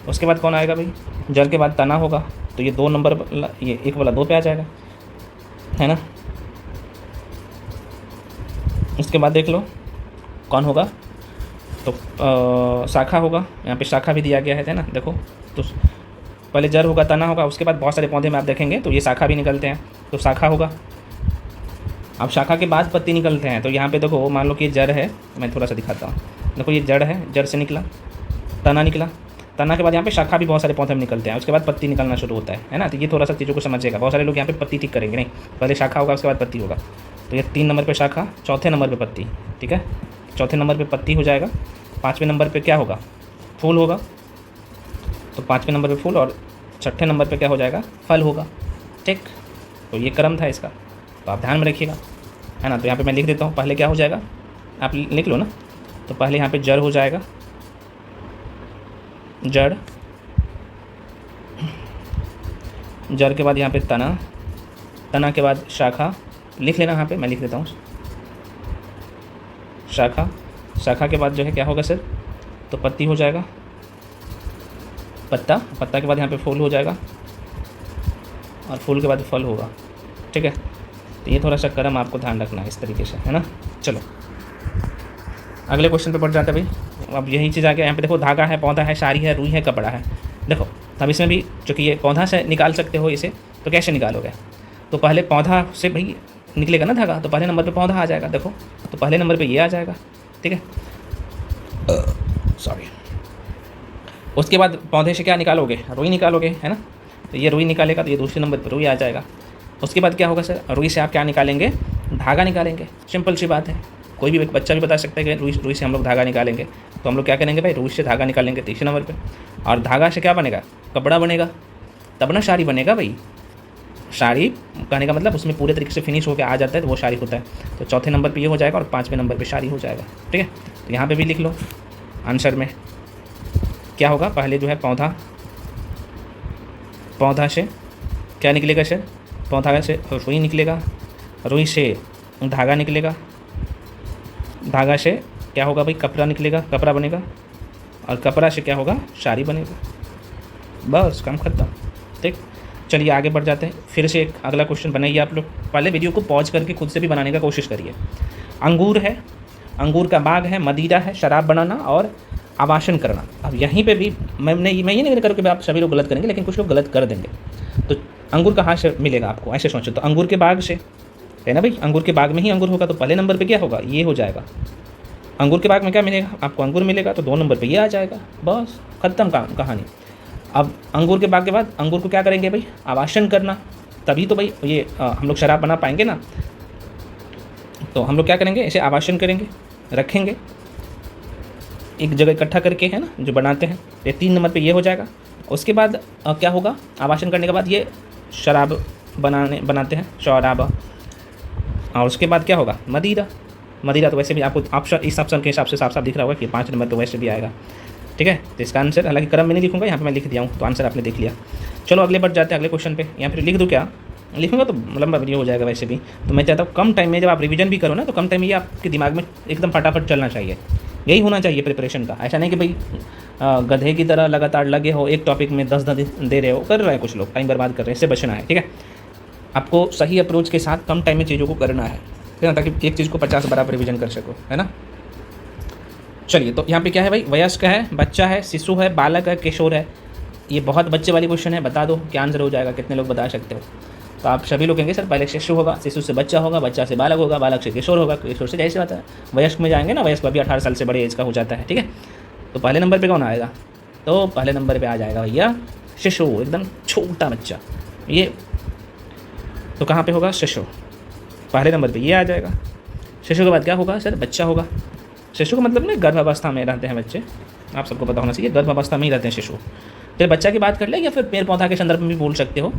उसके बाद कौन आएगा भाई, जड़ के बाद तना होगा, तो ये 2 नंबर, ये 1 वाला 2 पे आ जाएगा, है ना। उसके बाद देख लो कौन होगा, तो शाखा होगा, यहाँ पे शाखा भी दिया गया है ना, देखो, तो पहले जड़ होगा, तना होगा, उसके बाद बहुत सारे पौधे में आप देखेंगे तो ये शाखा भी निकलते हैं, तो शाखा होगा। अब शाखा के बाद पत्ती निकलते हैं, तो यहाँ पे देखो मान लो कि जड़ है, मैं थोड़ा सा दिखाता हूँ, देखो ये जड़ है, जड़ से निकला, तना निकला, तना के बाद यहाँ पे शाखा भी बहुत सारे पौधे में निकलते हैं, उसके बाद पत्ती निकलना शुरू होता है ना। तो ये थोड़ा सा चीज़ों को समझिएगा, बहुत सारे लोग यहाँ पे पत्ती ठीक करेंगे, नहीं, पहले शाखा होगा उसके बाद पत्ती होगा, तो ये 3 नंबर पे शाखा, चौथे नंबर पे पत्ती। ठीक है, चौथे नंबर पे पत्ती हो जाएगा, 5वें नंबर पे क्या होगा, फूल होगा, तो 5वें नंबर पे फूल, और 6ठे नंबर पे क्या हो जाएगा, फल होगा। ठीक, तो ये क्रम था इसका, तो आप ध्यान में रखिएगा, है ना। तो यहाँ पे मैं लिख देता हूँ, पहले क्या हो जाएगा, आप लिख लो ना, तो पहले यहाँ पे जड़ हो जाएगा, जड़, जड़ के बाद यहाँ पे तना, तना के बाद शाखा, लिख लेना यहाँ पे, मैं लिख देता हूँ, शाखा, शाखा के बाद जो है क्या होगा सर, तो पत्ती हो जाएगा, पत्ता, पत्ता के बाद यहाँ पे फूल हो जाएगा, और फूल के बाद फल होगा। ठीक है, तो ये थोड़ा सा क्रम आपको ध्यान रखना है इस तरीके से, है ना। चलो अगले क्वेश्चन पे बढ़ जाते हैं भाई। अब यही चीज़ आ गया, यहाँ पे देखो धागा है, पौधा है, साड़ी है, रुई है, कपड़ा है। देखो अब इसमें भी चूँकि ये पौधा से निकाल सकते हो इसे, तो कैसे निकालोगे, तो पहले पौधा से भाई निकलेगा ना धागा, तो पहले नंबर पे पौधा आ जाएगा, देखो, तो पहले नंबर पे ये आ जाएगा। ठीक है, सॉरी। उसके बाद पौधे से क्या निकालोगे, रुई निकालोगे, है ना, तो ये रुई निकालेगा, तो ये दूसरे नंबर पर रुई आ जाएगा। उसके बाद क्या होगा सर, रुई से आप क्या निकालेंगे, धागा निकालेंगे, सिंपल सी बात है, कोई भी बच्चा भी बता सकता है कि रुई से हम लोग धागा निकालेंगे, तो हम लोग क्या करेंगे भाई, रुई से धागा निकालेंगे तीसरे नंबर पे, और धागा से क्या बनेगा, कपड़ा बनेगा, तब ना साड़ी बनेगा भाई, शारी कहने का मतलब उसमें पूरे तरीके से फिनिश होकर आ जाता है तो वो शारी होता है। तो चौथे नंबर पे ये हो जाएगा और पाँचवें नंबर पे शारी हो जाएगा। ठीक है, तो यहाँ पे भी लिख लो आंसर में क्या होगा। पहले जो है पौधा, पौधा से क्या निकलेगा सर, पौधा से रुई निकलेगा, रुई से धागा निकलेगा, धागा से क्या होगा भाई, कपड़ा निकलेगा, कपड़ा बनेगा, और कपड़ा से क्या होगा, साड़ी बनेगा। बस काम खत्म। ठीक, चलिए आगे बढ़ जाते हैं। फिर से एक अगला क्वेश्चन बनाइए आप लोग। पहले वीडियो को पॉज करके खुद से भी बनाने का कोशिश करिए। अंगूर है, अंगूर का बाग है, मदिरा है, शराब बनाना और आवासन करना। अब यहीं पे भी मैं ये नहीं करूँ कि आप सभी लोग गलत करेंगे, लेकिन कुछ लोग गलत कर देंगे। तो अंगूर कहाँ से मिलेगा आपको, ऐसे सोचो तो अंगूर के बाग से है ना भाई, अंगूर के बाग में ही अंगूर होगा, तो पहले नंबर पे क्या होगा, ये हो जाएगा। अंगूर के बाग में क्या मिलेगा आपको, अंगूर मिलेगा, तो 2 नंबर पे ये आ जाएगा। बस खत्म कहानी। अब अंगूर के बाग के बाद अंगूर को क्या करेंगे भाई, आवासन करना, तभी तो भाई ये हम लोग शराब बना पाएंगे ना। तो हम लोग क्या करेंगे, इसे आवासन करेंगे, रखेंगे एक जगह इकट्ठा करके, है ना, जो बनाते हैं। ये 3 नंबर पे ये हो जाएगा। उसके बाद क्या होगा, आवासन करने के बाद ये शराब बनाते हैं, शराब। और उसके बाद क्या होगा, मदिरा। मदिरा तो वैसे भी आपको ऑप्शन, इस ऑप्शन के हिसाब से साफ साफ दिख रहा होगा कि 5 नंबर तो वैसे भी आएगा। ठीक है, तो इसका आंसर, हालांकि क्रम में नहीं लिखूंगा, यहाँ पे मैं लिख दिया हूँ, तो आंसर आपने देख लिया। चलो अगले बढ़ जाते हैं, अगले क्वेश्चन पे। यहाँ पर लिख दूँ क्या, लिखूंगा तो लंबा वीडियो हो जाएगा वैसे भी। तो मैं चाहता हूँ कम टाइम में, जब आप रिवीजन भी करो ना, तो कम टाइम में ये आपके दिमाग में एकदम फटाफट चलना चाहिए। यही होना चाहिए प्रिपरेशन का। ऐसा नहीं कि भाई गधे की तरह लगातार लगे हो, एक टॉपिक में 10 दे रहे हो, कर रहे हैं कुछ लोग, टाइम बर्बाद कर रहे हैं। इससे बचना है। ठीक है, आपको सही अप्रोच के साथ कम टाइम में चीज़ों को करना है ना, ताकि एक चीज़ को 50 बार आप रिविजन कर सको, है ना। चलिए, तो यहाँ पे क्या है भाई, वयस्क है, बच्चा है, शिशु है, बालक है, किशोर है। ये बहुत बच्चे वाली क्वेश्चन है, बता दो क्या आंसर हो जाएगा, कितने लोग बता सकते हो। तो आप सभी लोग कहेंगे सर पहले शिशु होगा, शिशु से बच्चा होगा, बच्चा से बालक होगा, बालक से किशोर होगा, किशोर से जैसे आता है वयस्क में जाएंगे ना, वयस्क अभी 18 साल से बड़े एज का हो जाता है। ठीक है, तो पहले नंबर पे कौन आएगा, तो पहले नंबर पे आ जाएगा भैया शिशु, एकदम छोटा बच्चा। ये तो कहाँ पे होगा, शिशु, पहले नंबर पे ये आ जाएगा। शिशु के बाद क्या होगा सर, बच्चा होगा। शिशु का मतलब ना गर्भावस्था में रहते हैं बच्चे, आप सबको पता होना चाहिए, गर्भावस्था में ही रहते हैं शिशु। फिर बच्चा की बात कर ले, या फिर पेड़ पौधा के संदर्भ में भी बोल सकते हो।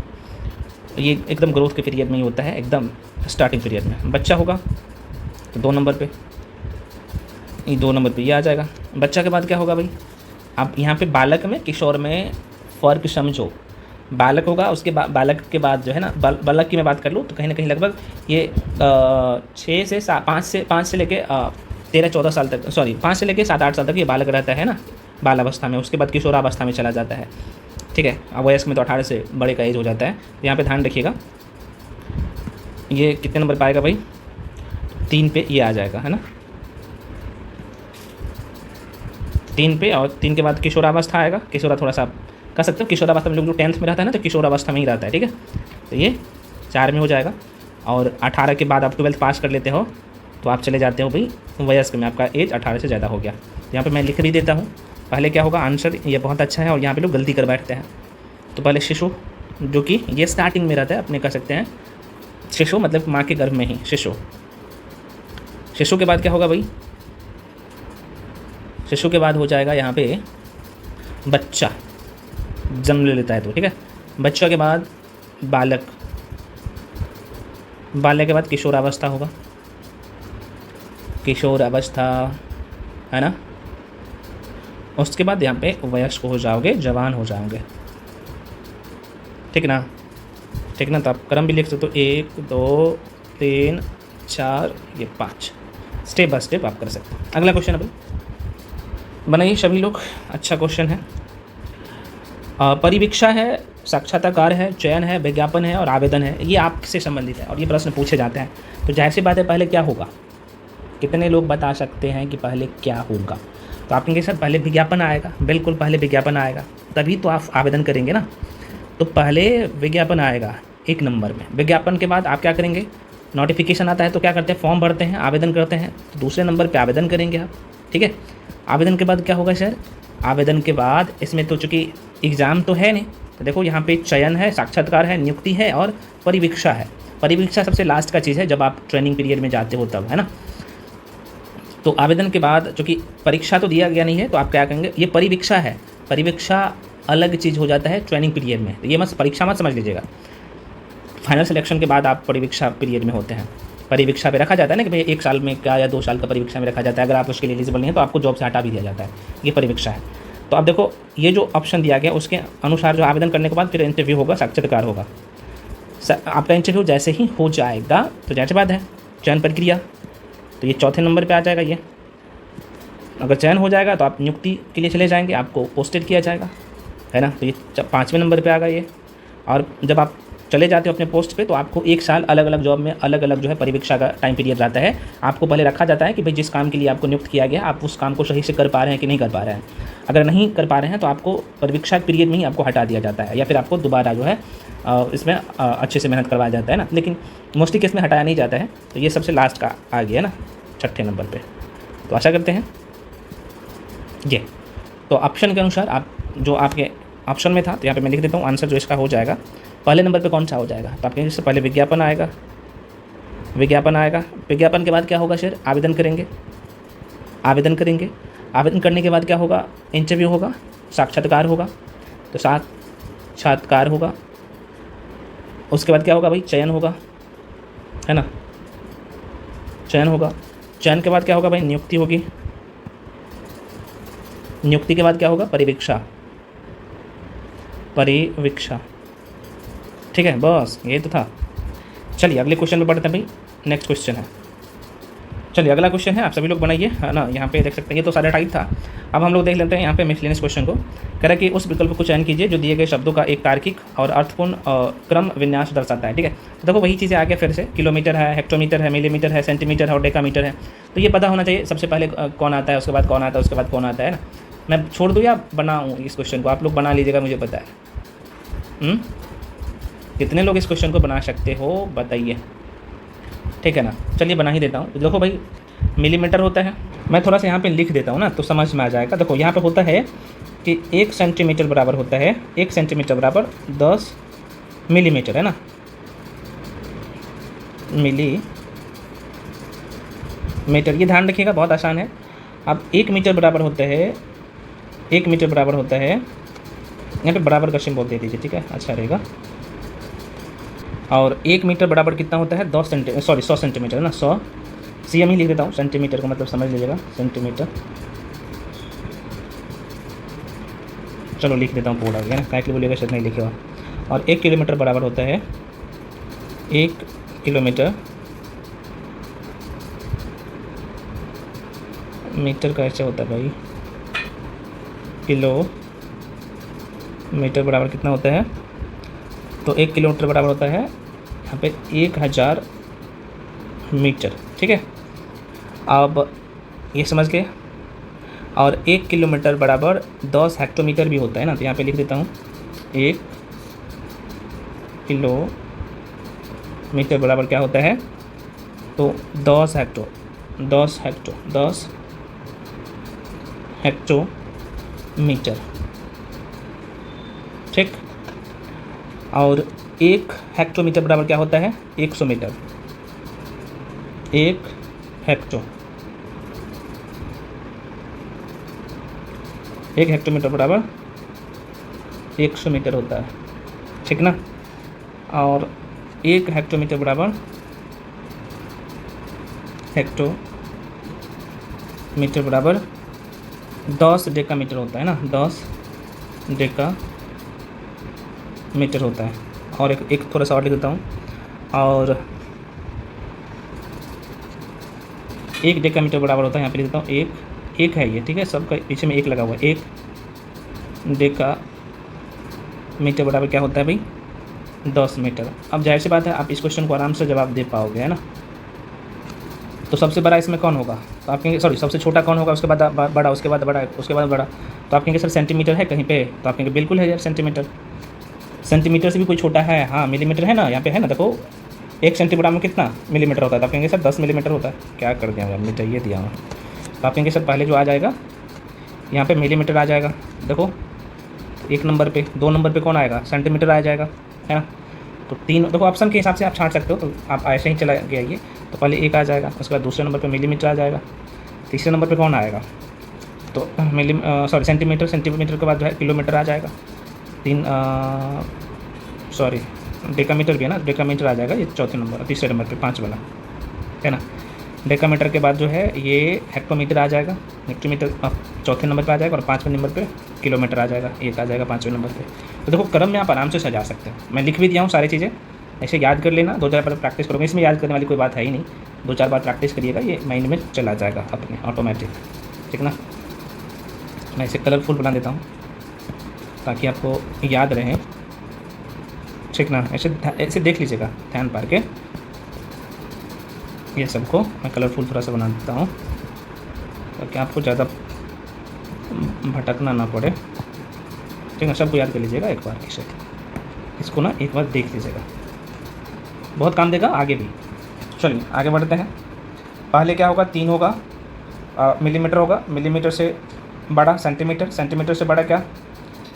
ये एकदम ग्रोथ के पीरियड में ही होता है, एकदम स्टार्टिंग पीरियड में बच्चा होगा। तो 2 नंबर पे, ये 2 नंबर पे ये आ जाएगा। बच्चा के बाद क्या होगा भाई, आप यहाँ पे बालक में किशोर में फ़र्क समझो। बालक होगा, उसके बाद बालक के बाद जो है ना, बालक की मैं बात कर लूँ तो कहीं ना कहीं लगभग ये 5 से लेके 13-14 साल तक, सॉरी 5 से लेके 7-8 साल तक ये बालक रहता है ना, बाल अवस्था में। उसके बाद किशोरावस्था में चला जाता है। ठीक है, अब वयस्क में तो 18 से बड़े का एज हो जाता है। तो यहाँ पे ध्यान रखिएगा, ये कितने नंबर पाएगा भाई, 3 पे ये आ जाएगा, है ना, 3 पे। और 3 के बाद किशोरावस्था आएगा। किशोरा थोड़ा सा कह सकते हो, किशोरावस्था में लोग जो 10th में रहता है ना, तो किशोरावस्था में ही रहता है। ठीक है, तो ये 4 में हो जाएगा। और 18 के बाद आप 12th पास कर लेते हो तो आप चले जाते हो भाई वयस्क में, आपका एज 18 से ज़्यादा हो गया। तो यहाँ पे मैं लिख भी देता हूँ पहले क्या होगा आंसर, ये बहुत अच्छा है। और यहाँ पे लोग गलती कर बैठते हैं। तो पहले शिशु, जो कि ये स्टार्टिंग में रहता है, अपने कह सकते हैं शिशु मतलब माँ के गर्भ में ही शिशु। शिशु के बाद क्या होगा भाई, शिशु के बाद हो जाएगा यहाँ पे बच्चा, जन्म ले लेता है तो। ठीक है, बच्चा के बाद बालक, बालक के बाद किशोरावस्था होगा, किशोर अवस्था, है ना। उसके बाद यहाँ पे वयस्क हो जाओगे, जवान हो जाओगे। ठीक ना, ठीक ना। तो आप क्रम भी लिख सकते हो, 1 2 3 4 ये 5, स्टेप बाय स्टेप आप कर सकते हो। अगला क्वेश्चन है भाई, बनाइए सभी लोग, अच्छा क्वेश्चन है। परिवीक्षा है, साक्षात्कार है, चयन है, विज्ञापन है और आवेदन है। ये आपसे संबंधित है और ये प्रश्न पूछे जाते हैं। तो जाहिर सी बात है, पहले क्या होगा, कितने लोग बता सकते हैं कि पहले क्या होगा। तो आप कहेंगे सर पहले विज्ञापन आएगा। बिल्कुल, पहले विज्ञापन आएगा, तभी तो आप आवेदन करेंगे ना। तो पहले विज्ञापन आएगा 1 नंबर में। विज्ञापन के बाद आप क्या करेंगे, नोटिफिकेशन आता है तो क्या करते हैं, फॉर्म भरते हैं, आवेदन करते हैं। तो दूसरे नंबर पे आवेदन करेंगे आप। ठीक है, आवेदन के बाद क्या होगा सर, आवेदन के बाद इसमें तो चूँकि एग्ज़ाम तो है नहीं, तो देखो यहाँ पे चयन है, साक्षात्कार है, नियुक्ति है और परिवीक्षा है। परिवीक्षा सबसे लास्ट का चीज़ है, जब आप ट्रेनिंग पीरियड में जाते हो तब, है ना। तो आवेदन के बाद चूँकि परीक्षा तो दिया गया नहीं है, तो आप क्या कहेंगे, ये परिवीक्षा है। परिवीक्षा अलग चीज़ हो जाता है ट्रेनिंग पीरियड में, तो ये मत परीक्षा मत समझ लीजिएगा। फाइनल सिलेक्शन के बाद आप परिवीक्षा पीरियड में होते हैं। परिवीक्षा पे रखा जाता है ना कि भाई 1 साल में क्या या 2 साल का परिवीक्षा में रखा जाता है। अगर आप उसके लिए एलिजिबल नहीं है तो आपको जॉब से हटा भी दिया जाता है। ये परिवीक्षा है। तो आप देखो ये जो ऑप्शन दिया गया उसके अनुसार जो आवेदन करने के बाद फिर इंटरव्यू होगा, साक्षात्कार होगा। आपका इंटरव्यू जैसे ही हो जाएगा तो जाहिर सी बात है चयन प्रक्रिया, तो ये चौथे नंबर पे आ जाएगा। ये अगर चयन हो जाएगा तो आप नियुक्ति के लिए चले जाएंगे, आपको पोस्टेड किया जाएगा, है ना। तो ये 5वें नंबर पे आ गया ये। और जब आप चले जाते हो अपने पोस्ट पे तो आपको 1 साल अलग अलग जॉब में अलग अलग जो है परिवीक्षा का टाइम पीरियड रहता है। आपको पहले रखा जाता है कि भाई जिस काम के लिए आपको नियुक्त किया गया आप उस काम को सही से कर पा रहे हैं कि नहीं कर पा रहे हैं। अगर नहीं कर पा रहे हैं तो आपको परिवीक्षा पीरियड में ही आपको हटा दिया जाता है, या फिर आपको दोबारा जो है इसमें अच्छे से मेहनत करवाया जाता है ना। लेकिन मोस्टली केस में हटाया नहीं जाता है। तो ये सबसे लास्ट का आ गया ना 6ठे नंबर पर। तो आशा करते हैं ये तो ऑप्शन के अनुसार आप जो आपके ऑप्शन में था, तो यहाँ पे मैं लिख देता हूँ आंसर जो इसका हो जाएगा। पहले नंबर पे कौन सा हो जाएगा, तो आपके इससे पहले विज्ञापन आएगा। विज्ञापन आएगा, विज्ञापन के बाद क्या होगा सर, आवेदन करेंगे। आवेदन करेंगे, आवेदन करने के बाद क्या होगा, इंटरव्यू होगा, साक्षात्कार होगा। तो साक्षात्कार होगा, उसके बाद क्या होगा भाई, चयन होगा, है ना। चयन होगा, चयन के बाद क्या होगा भाई, नियुक्ति होगी। नियुक्ति के बाद क्या होगा, परिवीक्षा। परिवीक्षा, ठीक है, बस यही तो था। चलिए अगले क्वेश्चन पे बढ़ते हैं भाई। नेक्स्ट क्वेश्चन है, चलिए अगला क्वेश्चन है, आप सभी लोग बनाइए, है ना। यहाँ पे देख सकते हैं ये तो सारा टाइप था। अब हम लोग देख लेते हैं यहाँ पे मिसलेनियस क्वेश्चन को। कह रहा है कि उस विकल्प को चयन कीजिए जो दिए गए शब्दों का एक तार्किक और अर्थपूर्ण क्रम विन्यास दर्शाता है। ठीक है, तो देखो वही चीज़ें आ गया फिर से। किलोमीटर है, हेक्टोमीटर है, मिलीमीटर है, सेंटीमीटर है और डेकामीटर है। तो ये पता होना चाहिए सबसे पहले कौन आता है, उसके बाद कौन आता है, उसके बाद कौन आता है ना। मैं छोड़ दूँ या बनाऊँ इस क्वेश्चन को, आप लोग बना लीजिएगा, मुझे पता है। कितने लोग इस क्वेश्चन को बना सकते हो बताइए, ठीक है ना। चलिए बना ही देता हूँ। देखो भाई मिलीमीटर होता है, मैं थोड़ा सा यहाँ पे लिख देता हूँ ना तो समझ में आ जाएगा। देखो यहाँ पे होता है कि 1 सेंटीमीटर बराबर होता है, 1 सेंटीमीटर बराबर 10 मिलीमीटर, है ना। मिलीमीटर, ये ध्यान रखिएगा, बहुत आसान है। अब 1 मीटर बराबर होता है, 1 मीटर बराबर होता है, यहाँ पे बराबर का सिंबल दे दीजिए, ठीक है, अच्छा रहेगा। और 1 मीटर बराबर कितना होता है, 100 सेंटीमीटर, ना 100 सीएम ही लिख देता हूँ, सेंटीमीटर का मतलब समझ लीजिएगा, सेंटीमीटर। चलो लिख देता हूँ पूरा, है ना, क्या बोलिएगा शायद नहीं लिखेगा। और 1 किलोमीटर बराबर होता है, 1 किलोमीटर, मीटर का ऐसे होता है भाई, किलोमीटर बराबर कितना होता है, तो 1 किलोमीटर बराबर होता है यहाँ पे 1000 मीटर, ठीक है। अब ये समझ गए। और 1 किलोमीटर बराबर 10 हेक्टोमीटर भी होता है ना, तो यहाँ पे लिख देता हूँ 1 किलोमीटर बराबर क्या होता है, तो 10 हेक्टोमीटर, ठीक। और 1 हेक्टोमीटर बराबर क्या होता है, 100 मीटर, 1 हेक्टोमीटर बराबर 100 मीटर होता है, ठीक ना। और 1 हेक्टोमीटर बराबर हेक्टोमीटर बराबर 10 डेकामीटर होता है ना, 10 डेकामीटर होता है। और एक थोड़ा सा और लिख देता हूँ, और 1 डेकामीटर बराबर होता है, यहाँ पे लिख देता हूँ एक है ये, ठीक है, सबका पीछे में 1 लगा हुआ है। 1 डेकामीटर बराबर क्या होता है भाई, 10 मीटर। अब जाहिर सी बात है आप इस क्वेश्चन को आराम से जवाब दे पाओगे, है ना। तो सबसे बड़ा इसमें कौन होगा, तो आप कहेंगे, सॉरी, सबसे छोटा कौन होगा, उसके बाद बड़ा, उसके बाद बड़ा, उसके बाद बड़ा। तो आप कहेंगे सर सेंटीमीटर है कहीं पे, तो आप कहेंगे बिल्कुल है यार, सेंटीमीटर से भी कोई छोटा है, हाँ मिलीमीटर है ना, यहाँ पे है ना, देखो 1 सेंटीमीटर में कितना मिलीमीटर होता है, तो आप कहेंगे सर 10 मिलीमीटर होता है। क्या कर दिया हमने, चाहिए दिया हूँ। तो आप कहेंगे सर पहले जो आ जाएगा यहाँ पे मिलीमीटर आ जाएगा, देखो 1 नंबर पे, 2 नंबर पे कौन आएगा, सेंटीमीटर आ जाएगा, है ना। तो 3, देखो ऑप्शन के हिसाब से आप छाँट सकते हो, तो आप ऐसे ही चला गया ये। तो पहले 1 आ जाएगा, उसके बाद दूसरे नंबर पे मिलीमीटर आ जाएगा, तीसरे नंबर पे कौन आएगा, तो सेंटीमीटर के बाद जो है किलोमीटर आ जाएगा, डेकामीटर भी है ना, डेकामीटर आ जाएगा ये चौथे नंबर, तीसरे नंबर पे 5 वाला है ना। डेकामीटर के बाद जो है ये हेक्टोमीटर आ जाएगा, हेक्टोमीटर चौथे नंबर पे आ जाएगा, और 5वें नंबर पे किलोमीटर आ जाएगा, एक आ जाएगा 5वें नंबर पे। तो देखो क्रम में आप आराम से सजा सकते हैं, मैं लिख भी दिया हूँ सारी चीज़ें, ऐसे याद कर लेना, 2-4 बार प्रैक्टिस करोगे, इसमें याद करने वाली कोई बात है ही नहीं, 2-4 बार प्रैक्टिस करिएगा, ये माइंड में चला जाएगा अपने ऑटोमेटिक, ठीक ना। मैं इसे कलरफुल बना देता हूँ ताकि आपको याद रहे, ठीक ना। ऐसे देख लीजिएगा ध्यान पार के, ये सबको मैं कलरफुल थोड़ा सा बना देता हूँ ताकि आपको ज़्यादा भटकना ना पड़े, ठीक है। सबको याद कर लीजिएगा एक बार, इसको ना एक बार देख लीजिएगा, बहुत काम देगा आगे भी। चलिए आगे बढ़ते हैं। पहले क्या होगा, 3 होगा, मिलीमीटर होगा, मिलीमीटर से बड़ा सेंटीमीटर, सेंटीमीटर से बड़ा क्या,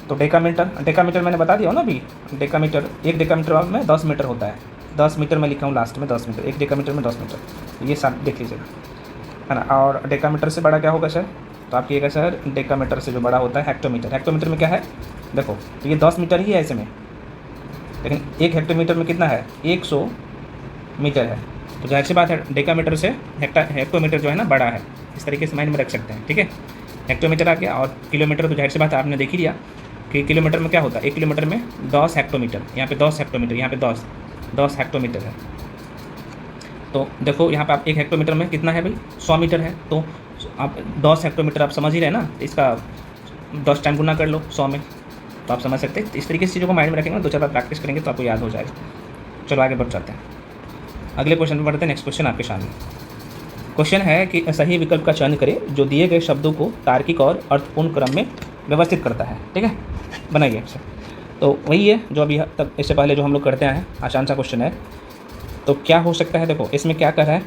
तो डेकामीटर, डेकामीटर मैंने बता दिया हो ना अभी, डेकामीटर, एक डेकामीटर में 10 मीटर होता है, 10 मीटर में लिखा हूँ लास्ट में, 10 मीटर, एक डेकामीटर में 10 मीटर, ये सब देख लीजिएगा, है ना। और डेकामीटर से बड़ा क्या होगा सर, तो आप कहिएगा सर डेकामीटर से जो बड़ा होता है हेक्टोमीटर, हेक्टोमीटर में क्या है, देखो तो ये 10 मीटर ही है ऐसे में, लेकिन एक हेक्टोमीटर में कितना है, 100 मीटर है, तो जाहिर सी बात है डेकामीटर से हेक्टोमीटर जो है ना बड़ा है, इस तरीके से माइंड में रख सकते हैं, ठीक है। हेक्टोमीटर आ गया, और किलोमीटर तो जाहिर सी बात है आपने देख ही लिया कि किलोमीटर में क्या होता है, 1 किलोमीटर में 10 हेक्टोमीटर, यहाँ पे 10 हेक्टोमीटर, यहाँ पे 10 हेक्टोमीटर है। तो देखो यहाँ पे आप 1 हेक्टोमीटर में कितना है भाई, 100 मीटर है, तो आप 10 हेक्टोमीटर आप समझ ही रहे ना, इसका 10 टाइम गुना कर लो 100 में, तो आप समझ सकते हैं। इस तरीके से चीज़ों को माइंड में रखेंगे, 2-4 बार प्रैक्टिस करेंगे तो आपको याद हो जाएगा। चलो आगे बढ़ जाते हैं, अगले क्वेश्चन में बढ़ते हैं। नेक्स्ट क्वेश्चन आपके सामने क्वेश्चन है कि सही विकल्प का चयन करें जो दिए गए शब्दों को तार्किक और अर्थपूर्ण क्रम में व्यवस्थित करता है, ठीक है, बनाइए आपसे। तो वही है जो अभी तक इससे पहले जो हम लोग करते हैं, आसान सा क्वेश्चन है। तो क्या हो सकता है, देखो इसमें क्या कर रहा है,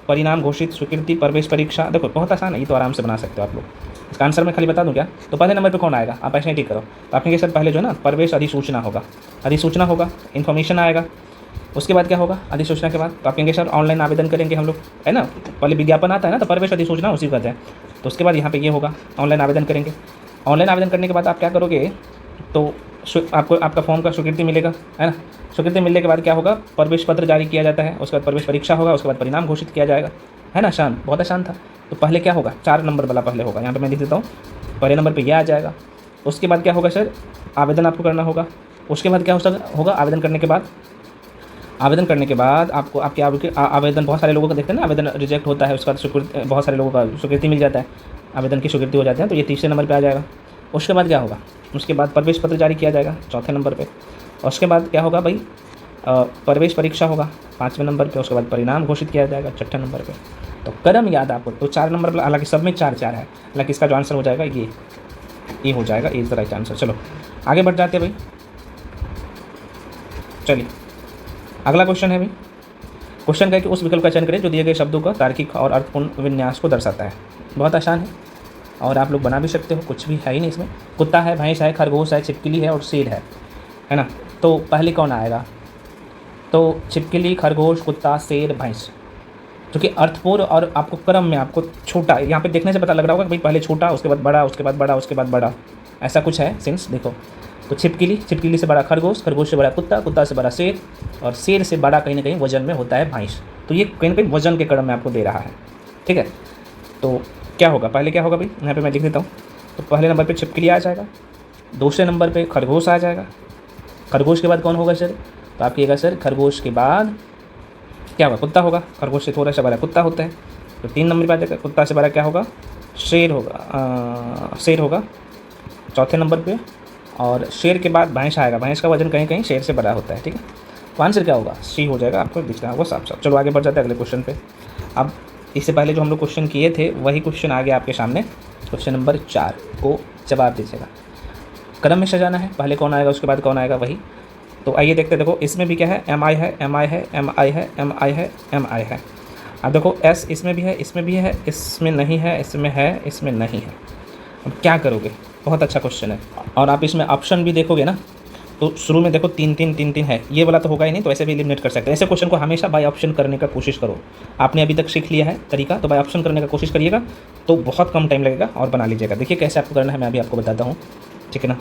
परिणाम घोषित, स्वीकृति, प्रवेश परीक्षा, देखो बहुत आसान है, ये तो आराम से बना सकते हो आप लोग। इसका आंसर मैं खाली बता दूं क्या, तो पहले नंबर पे कौन आएगा, आप ऐसे ही ठीक करो। तो आपने सर पहले जो है ना प्रवेश अधिसूचना होगा, अधिसूचना होगा, इन्फॉर्मेशन आएगा, उसके बाद क्या होगा, अधिसूचना के बाद तो आप कहेंगे सर ऑनलाइन आवेदन करेंगे हम लोग, है ना, पहले विज्ञापन आता है ना, तो प्रवेश अधिसूचना उसी को कहते हैं। तो उसके बाद यहाँ पे ये होगा, ऑनलाइन आवेदन करेंगे, ऑनलाइन आवेदन करने के बाद आप क्या करोगे, तो आपको आपका फॉर्म का स्वीकृति मिलेगा, है ना। स्वीकृति मिलने के बाद क्या होगा, प्रवेश पत्र जारी किया जाता है, उसके बाद प्रवेश परीक्षा होगा, उसके बाद परिणाम घोषित किया जाएगा, है ना। आसान, बहुत आसान था। तो पहले क्या होगा, 4 नंबर वाला पहले होगा, यहाँ पे मैं लिख देता हूँ, पहले नंबर पे यह आ जाएगा। उसके बाद क्या होगा सर, आवेदन आपको करना होगा। उसके बाद क्या होगा, आवेदन करने के बाद आपको आपके आवेदन, बहुत सारे लोगों का देखते हैं ना, आवेदन रिजेक्ट होता है, उसका स्वीकृति, बहुत सारे लोगों का स्वीकृति मिल जाता है, आवेदन की स्वीकृति हो जाती है, तो ये तीसरे नंबर पर आ जाएगा। उसके बाद क्या होगा, उसके बाद प्रवेश पत्र जारी किया जाएगा चौथे नंबर पे। उसके बाद क्या होगा भाई, प्रवेश परीक्षा होगा 5वें नंबर पे। उसके बाद परिणाम घोषित किया जाएगा 6ठे नंबर पे। तो क्रम याद आपको, तो 4 नंबर, हालांकि सब में 4-4 है, हालांकि इसका जो आंसर हो जाएगा ये हो जाएगा, इज द राइट आंसर। चलो आगे बढ़ जाते हैं भाई। चलिए अगला क्वेश्चन है भाई, क्वेश्चन का है कि उस विकल्प का चयन करें जो दिए गए शब्दों का तार्किक और अर्थपूर्ण विन्यास को दर्शाता है। बहुत आसान है और आप लोग बना भी सकते हो, कुछ भी है ही नहीं इसमें। कुत्ता है, भैंस है, खरगोश है, छिपकली है और शेर है ना। तो पहले कौन आएगा, तो छिपकली, खरगोश, कुत्ता, शेर, भैंस, जो कि अर्थपूर्ण और आपको क्रम में आपको छोटा, यहाँ पे देखने से पता लग रहा होगा कि भाई पहले छोटा, उसके बाद बड़ा, उसके बाद बड़ा, उसके बाद बड़ा, ऐसा कुछ है सिंस। देखो तो छिपकली से बड़ा खरगोश, खरगोश से बड़ा कुत्ता, कुत्ता से बड़ा शेर, और शेर से बड़ा कहीं ना कहीं वजन में होता है भैंस। तो ये कहीं ना कहीं वजन के क्रम में आपको दे रहा है, ठीक है। तो क्या होगा, पहले क्या होगा भाई, यहाँ पे मैं लिख देता हूँ। तो पहले नंबर पे छिपकली आ जाएगा, दूसरे नंबर पे खरगोश आ जाएगा, खरगोश के बाद कौन होगा सर, तो आप कहिएगा सर खरगोश के बाद क्या होगा, कुत्ता होगा, खरगोश से थोड़ा सा बड़ा कुत्ता होता है। तो 3 नंबर पे आ जाएगा, कुत्ता से बड़ा क्या होगा, शेर होगा चौथे नंबर पे, और शेर के बाद भैंस आएगा, भैंस का वजन कहीं कहीं शेर से बड़ा होता है, ठीक है। तो आंसर क्या होगा, सी हो जाएगा, आपको दिख रहा होगा साफ साफ। चलो आगे बढ़ जाते हैं अगले क्वेश्चन पे। अब इससे पहले जो हम लोग क्वेश्चन किए थे वही क्वेश्चन आ गया आपके सामने, क्वेश्चन नंबर 4 को जवाब दीजिएगा। क्रम में सजाना है, पहले कौन आएगा उसके बाद कौन आएगा वही। तो आइए देखते हैं, देखो इसमें भी क्या है, एम आई है, एम आई है, एम आई है, एम आई है, एम आई है। अब देखो एस इसमें भी है, इसमें भी है, इसमें नहीं है, इसमें है, इसमें नहीं है। अब क्या करोगे, बहुत अच्छा क्वेश्चन है। और आप इसमें ऑप्शन भी देखोगे ना, तो शुरू में देखो 3-3 है, ये वाला तो होगा ही नहीं, तो ऐसे भी एलिमिनेट कर सकते हैं। ऐसे क्वेश्चन को हमेशा बाय ऑप्शन करने का कोशिश करो। आपने अभी तक सीख लिया है तरीका, तो बाय ऑप्शन करने का कोशिश करिएगा, तो बहुत कम टाइम लगेगा और बना लीजिएगा। देखिए कैसे आपको करना है, मैं अभी आपको बताता हूँ, ठीक है ना।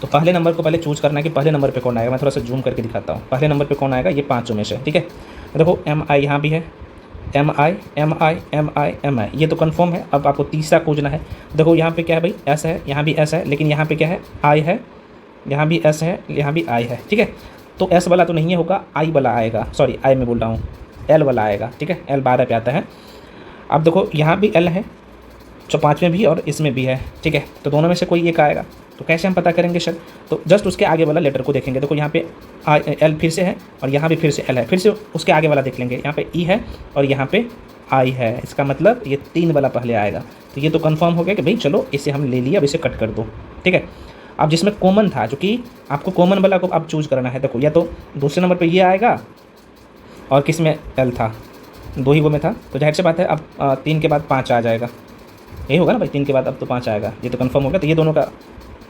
तो पहले नंबर को पहले चूज़ करना है कि पहले नंबर पे कौन आएगा। मैं थोड़ा सा जूम करके दिखाता हूँ। पहले नंबर पे कौन आएगा, ये पाँचों में से, ठीक है। देखो एम आई यहाँ भी है, M I M I M I M I, ये तो कन्फर्म है। अब आपको तीसरा खोजना है। देखो यहाँ पे क्या है भाई, एस है, यहाँ भी एस है, लेकिन यहाँ पे क्या है, आई है, यहाँ भी एस है, यहाँ भी आई है, ठीक है। तो एस वाला तो नहीं होगा, आई वाला आएगा, सॉरी आई में बोल रहा हूँ, एल वाला आएगा, ठीक है। एल 12 पे आता है। अब देखो यहाँ भी एल है, जो 5 में भी और इसमें भी है, ठीक है। तो दोनों में से कोई एक आएगा। तो कैसे हम पता करेंगे सर, तो जस्ट उसके आगे वाला लेटर को देखेंगे। देखो यहाँ पे एल फिर से है और यहाँ भी फिर से एल है, फिर से उसके आगे वाला देख लेंगे। यहाँ पे ई है और यहाँ पे आई है, इसका मतलब ये 3 वाला पहले आएगा। तो ये तो कंफर्म हो गया कि भाई चलो इसे हम ले लिया, अब इसे कट कर दो, ठीक है। अब जिसमें कॉमन था, जो कि आपको कॉमन वाला को अब चूज़ करना है। देखो या तो दूसरे नंबर पर ये आएगा और किस में एल था, 2 ही वो में था, तो जाहिर सी बात है अब 3 के बाद 5 आ जाएगा, यही होगा ना भाई। 3 के बाद अब तो 5 आएगा, ये तो कंफर्म हो गया। तो ये दोनों का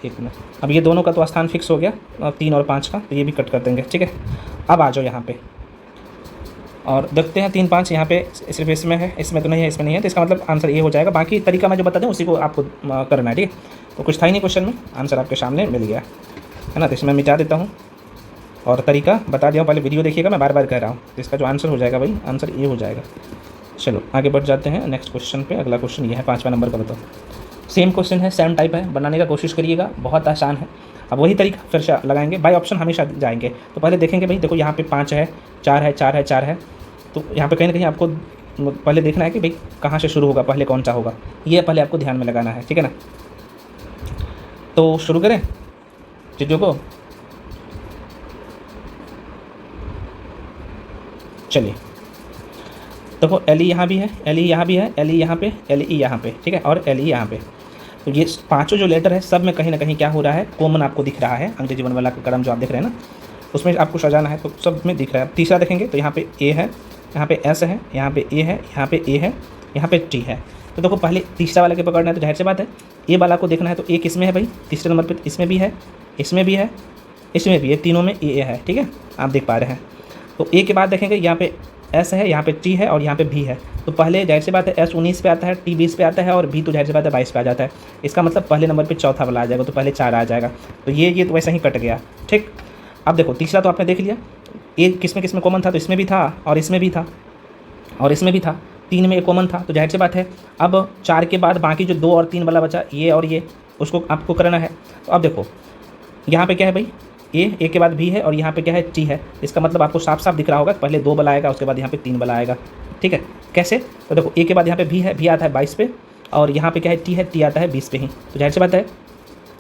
एक में, अब ये दोनों का तो स्थान फिक्स हो गया 3 और 5 का, तो ये भी कट कर देंगे, ठीक है। अब आ जाओ यहाँ पे और देखते हैं 3 5 यहाँ पे सिर्फ इसमें है, इसमें तो नहीं है, इसमें नहीं है, तो इसका मतलब आंसर ये हो जाएगा। बाकी तरीका मैं जो बता दूँ उसी को आपको करना है, ठीक है। तो कुछ था ही नहीं क्वेश्चन में, आंसर आपके सामने मिल गया है ना। तो इसमें मिटा देता हूँ और तरीका बता दिया हूँ, पहले वीडियो देखिएगा, मैं बार बार कह रहा हूँ। तो इसका जो आंसर हो जाएगा भाई, आंसर ये हो जाएगा। चलो आगे बढ़ जाते हैं नेक्स्ट क्वेश्चन पे। अगला क्वेश्चन ये है 5वां नंबर का, बताओ। सेम क्वेश्चन है, सेम टाइप है, बनाने का कोशिश करिएगा, बहुत आसान है। अब वही तरीका फिर से लगाएंगे, बाय ऑप्शन हमेशा जाएंगे। तो पहले देखेंगे भाई, देखो यहाँ पे 5 है, 4 है, 4 है, 4 है, तो यहाँ पे कहीं ना कहीं आपको पहले देखना है कि भाई कहाँ से शुरू होगा, पहले कौन सा होगा, ये पहले आपको ध्यान में लगाना है, ठीक है ना। तो शुरू करें चीज़ों को, चलिए। देखो एल ई यहाँ भी है, एल ई यहाँ भी है, एल ई यहाँ पे, एल ई यहाँ पे, ठीक है, और एल ई यहाँ पे। तो ये पांचों जो लेटर है सब में कहीं ना कहीं क्या हो रहा है, कॉमन आपको दिख रहा है। अंग्रेजी वन वाला कलम जो आप देख रहे हैं ना, उसमें आपको सजाना है, तो सब में दिख रहा है। तीसरा देखेंगे तो यहाँ पे ए है, यहाँ पे एस है, यहाँ पे ए है, यहाँ पे ए है, यहाँ पे टी है। तो देखो पहले तीसरा वाला के पकड़ना है, तो जाहिर सी बात है ए वाला को देखना है। तो ए किस में है भाई, तीसरे नंबर पर इसमें भी है, इसमें भी है, इसमें भी है, तीनों में ए है, ठीक है, आप देख पा रहे हैं। तो ए के बाद देखेंगे यहाँ पे एस है, यहाँ पे टी है और यहाँ पे भी है। तो पहले जाहिर सी बात है एस 19 पे आता है, टी 20 पे आता है और भी तो जाहिर सी बात है 22 पे आ जाता है। इसका मतलब पहले नंबर पे चौथा वाला आ जाएगा, तो पहले 4 आ जाएगा। तो ये तो वैसा ही कट गया, ठीक। अब देखो तीसरा तो आपने देख लिया, ए किस में कॉमन था, तो इसमें भी था और इसमें भी था और इसमें भी था, 3 में एक कॉमन था। तो जाहिर सी बात है अब 4 के बाद बाकी जो 2 और 3 वाला बचा, ये और ये, उसको आपको करना है। तो अब देखो यहाँ पे क्या है भाई, ए के बाद भी है और यहाँ पे क्या है, टी है। इसका मतलब आपको साफ साफ दिख रहा होगा, पहले 2 वाला आएगा, उसके बाद यहाँ पे 3 वाला आएगा, ठीक है। कैसे, तो देखो ए के बाद यहाँ पे भी है, भी आता है 22 पे, और यहाँ पे क्या है, टी आता है 20 पे ही। तो जाहिर सी बात है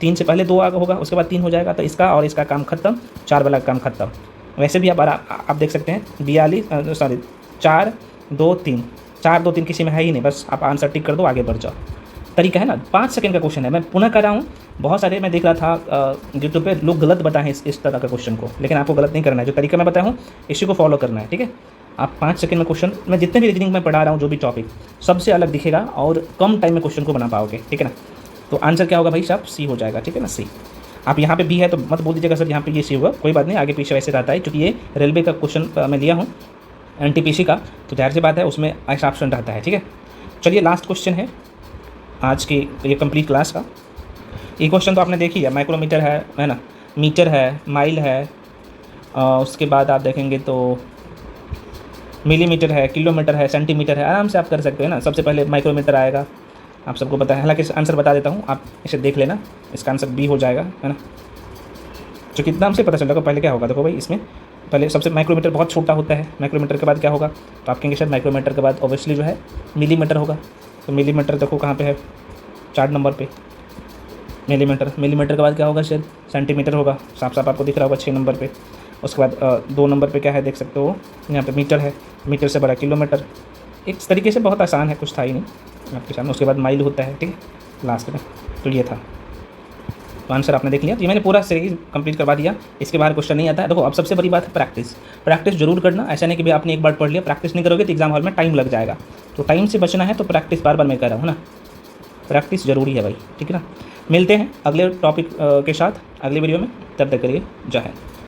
3 से पहले 2 आगे होगा, उसके बाद 3 हो जाएगा। तो इसका और इसका काम खत्म, 4 वाला काम खत्म। वैसे भी आप देख सकते हैं 42 सॉरी 4 2 3, 4 2 3 किसी में है ही नहीं, बस आप आंसर टिक कर दो, आगे बढ़ जाओ। तरीका है ना, 5 सेकंड का क्वेश्चन है। मैं पुनः कर रहा हूँ, बहुत सारे मैं देख रहा था यूट्यूब पे लोग गलत बताएं इस तरह का क्वेश्चन को, लेकिन आपको गलत नहीं करना है। जो तरीका मैं बताया हूँ इसी को फॉलो करना है, ठीक है। आप 5 सेकंड में क्वेश्चन, मैं जितने भी रीजनिंग में पढ़ा रहा हूँ, जो भी टॉपिक, सबसे अलग दिखेगा और कम टाइम में क्वेश्चन को बना पाओगे, ठीक है ना। तो आंसर क्या होगा भाई साहब, सी हो जाएगा, ठीक है ना, सी। आप यहाँ पे बी है तो मत बोल दीजिएगा सर यहाँ पे ये सी होगा, कोई बात नहीं, आगे पीछे वैसे रहता है, क्योंकि ये रेलवे का क्वेश्चन मैं लिया हूँ, NTPC का, तो जाहिर सी बात है उसमें ऐसा ऑप्शन रहता है, ठीक है। चलिए लास्ट क्वेश्चन है आज की ये कंप्लीट क्लास का। ये क्वेश्चन तो आपने देख ही है, माइक्रोमीटर है ना, मीटर है, माइल है, उसके बाद आप देखेंगे तो मिलीमीटर है, किलोमीटर है, सेंटीमीटर है, आराम से आप कर सकते हैं ना। सबसे पहले माइक्रोमीटर आएगा, आप सबको पता है, हालांकि आंसर बता देता हूँ, आप इसे देख लेना, इसका आंसर बी हो जाएगा, है ना। जो कितना हमसे पता चल रहा है, पहले क्या होगा, देखो भाई इसमें पहले सबसे माइक्रोमीटर बहुत छोटा होता है, माइक्रोमीटर के बाद क्या होगा, तो आप कहेंगे सर माइक्रोमीटर के बाद ऑब्वियसली जो है मिलीमीटर होगा। तो मिलीमीटर देखो कहाँ पे है, 4 नंबर पे मिलीमीटर। मिलीमीटर के बाद क्या होगा सर, सेंटीमीटर होगा, साफ साफ आपको दिख रहा होगा 6 नंबर पे। उसके बाद 2 नंबर पे क्या है, देख सकते हो यहाँ पे मीटर है, मीटर से बड़ा किलोमीटर। एक तरीके से बहुत आसान है, कुछ था ही नहीं आपके सामने। उसके बाद माइल होता है, ठीक है, लास्ट में। तो ये था, तो आंसर आपने देख लिया। तो ये मैंने पूरा सीरीज कंप्लीट करवा दिया, इसके बाहर क्वेश्चन नहीं आता है। देखो अब सबसे बड़ी बात है प्रैक्टिस जरूर करना। ऐसा नहीं कि भाई आपने एक बार पढ़ लिया, प्रैक्टिस नहीं करोगे तो एग्जाम हॉल में टाइम लग जाएगा। तो टाइम से बचना है तो प्रैक्टिस बार बार मैं कर रहा हूँ ना, प्रैक्टिस जरूरी है भाई, ठीक है ना। मिलते हैं अगले टॉपिक के साथ अगले वीडियो में, तब तक करिए जय हिंद।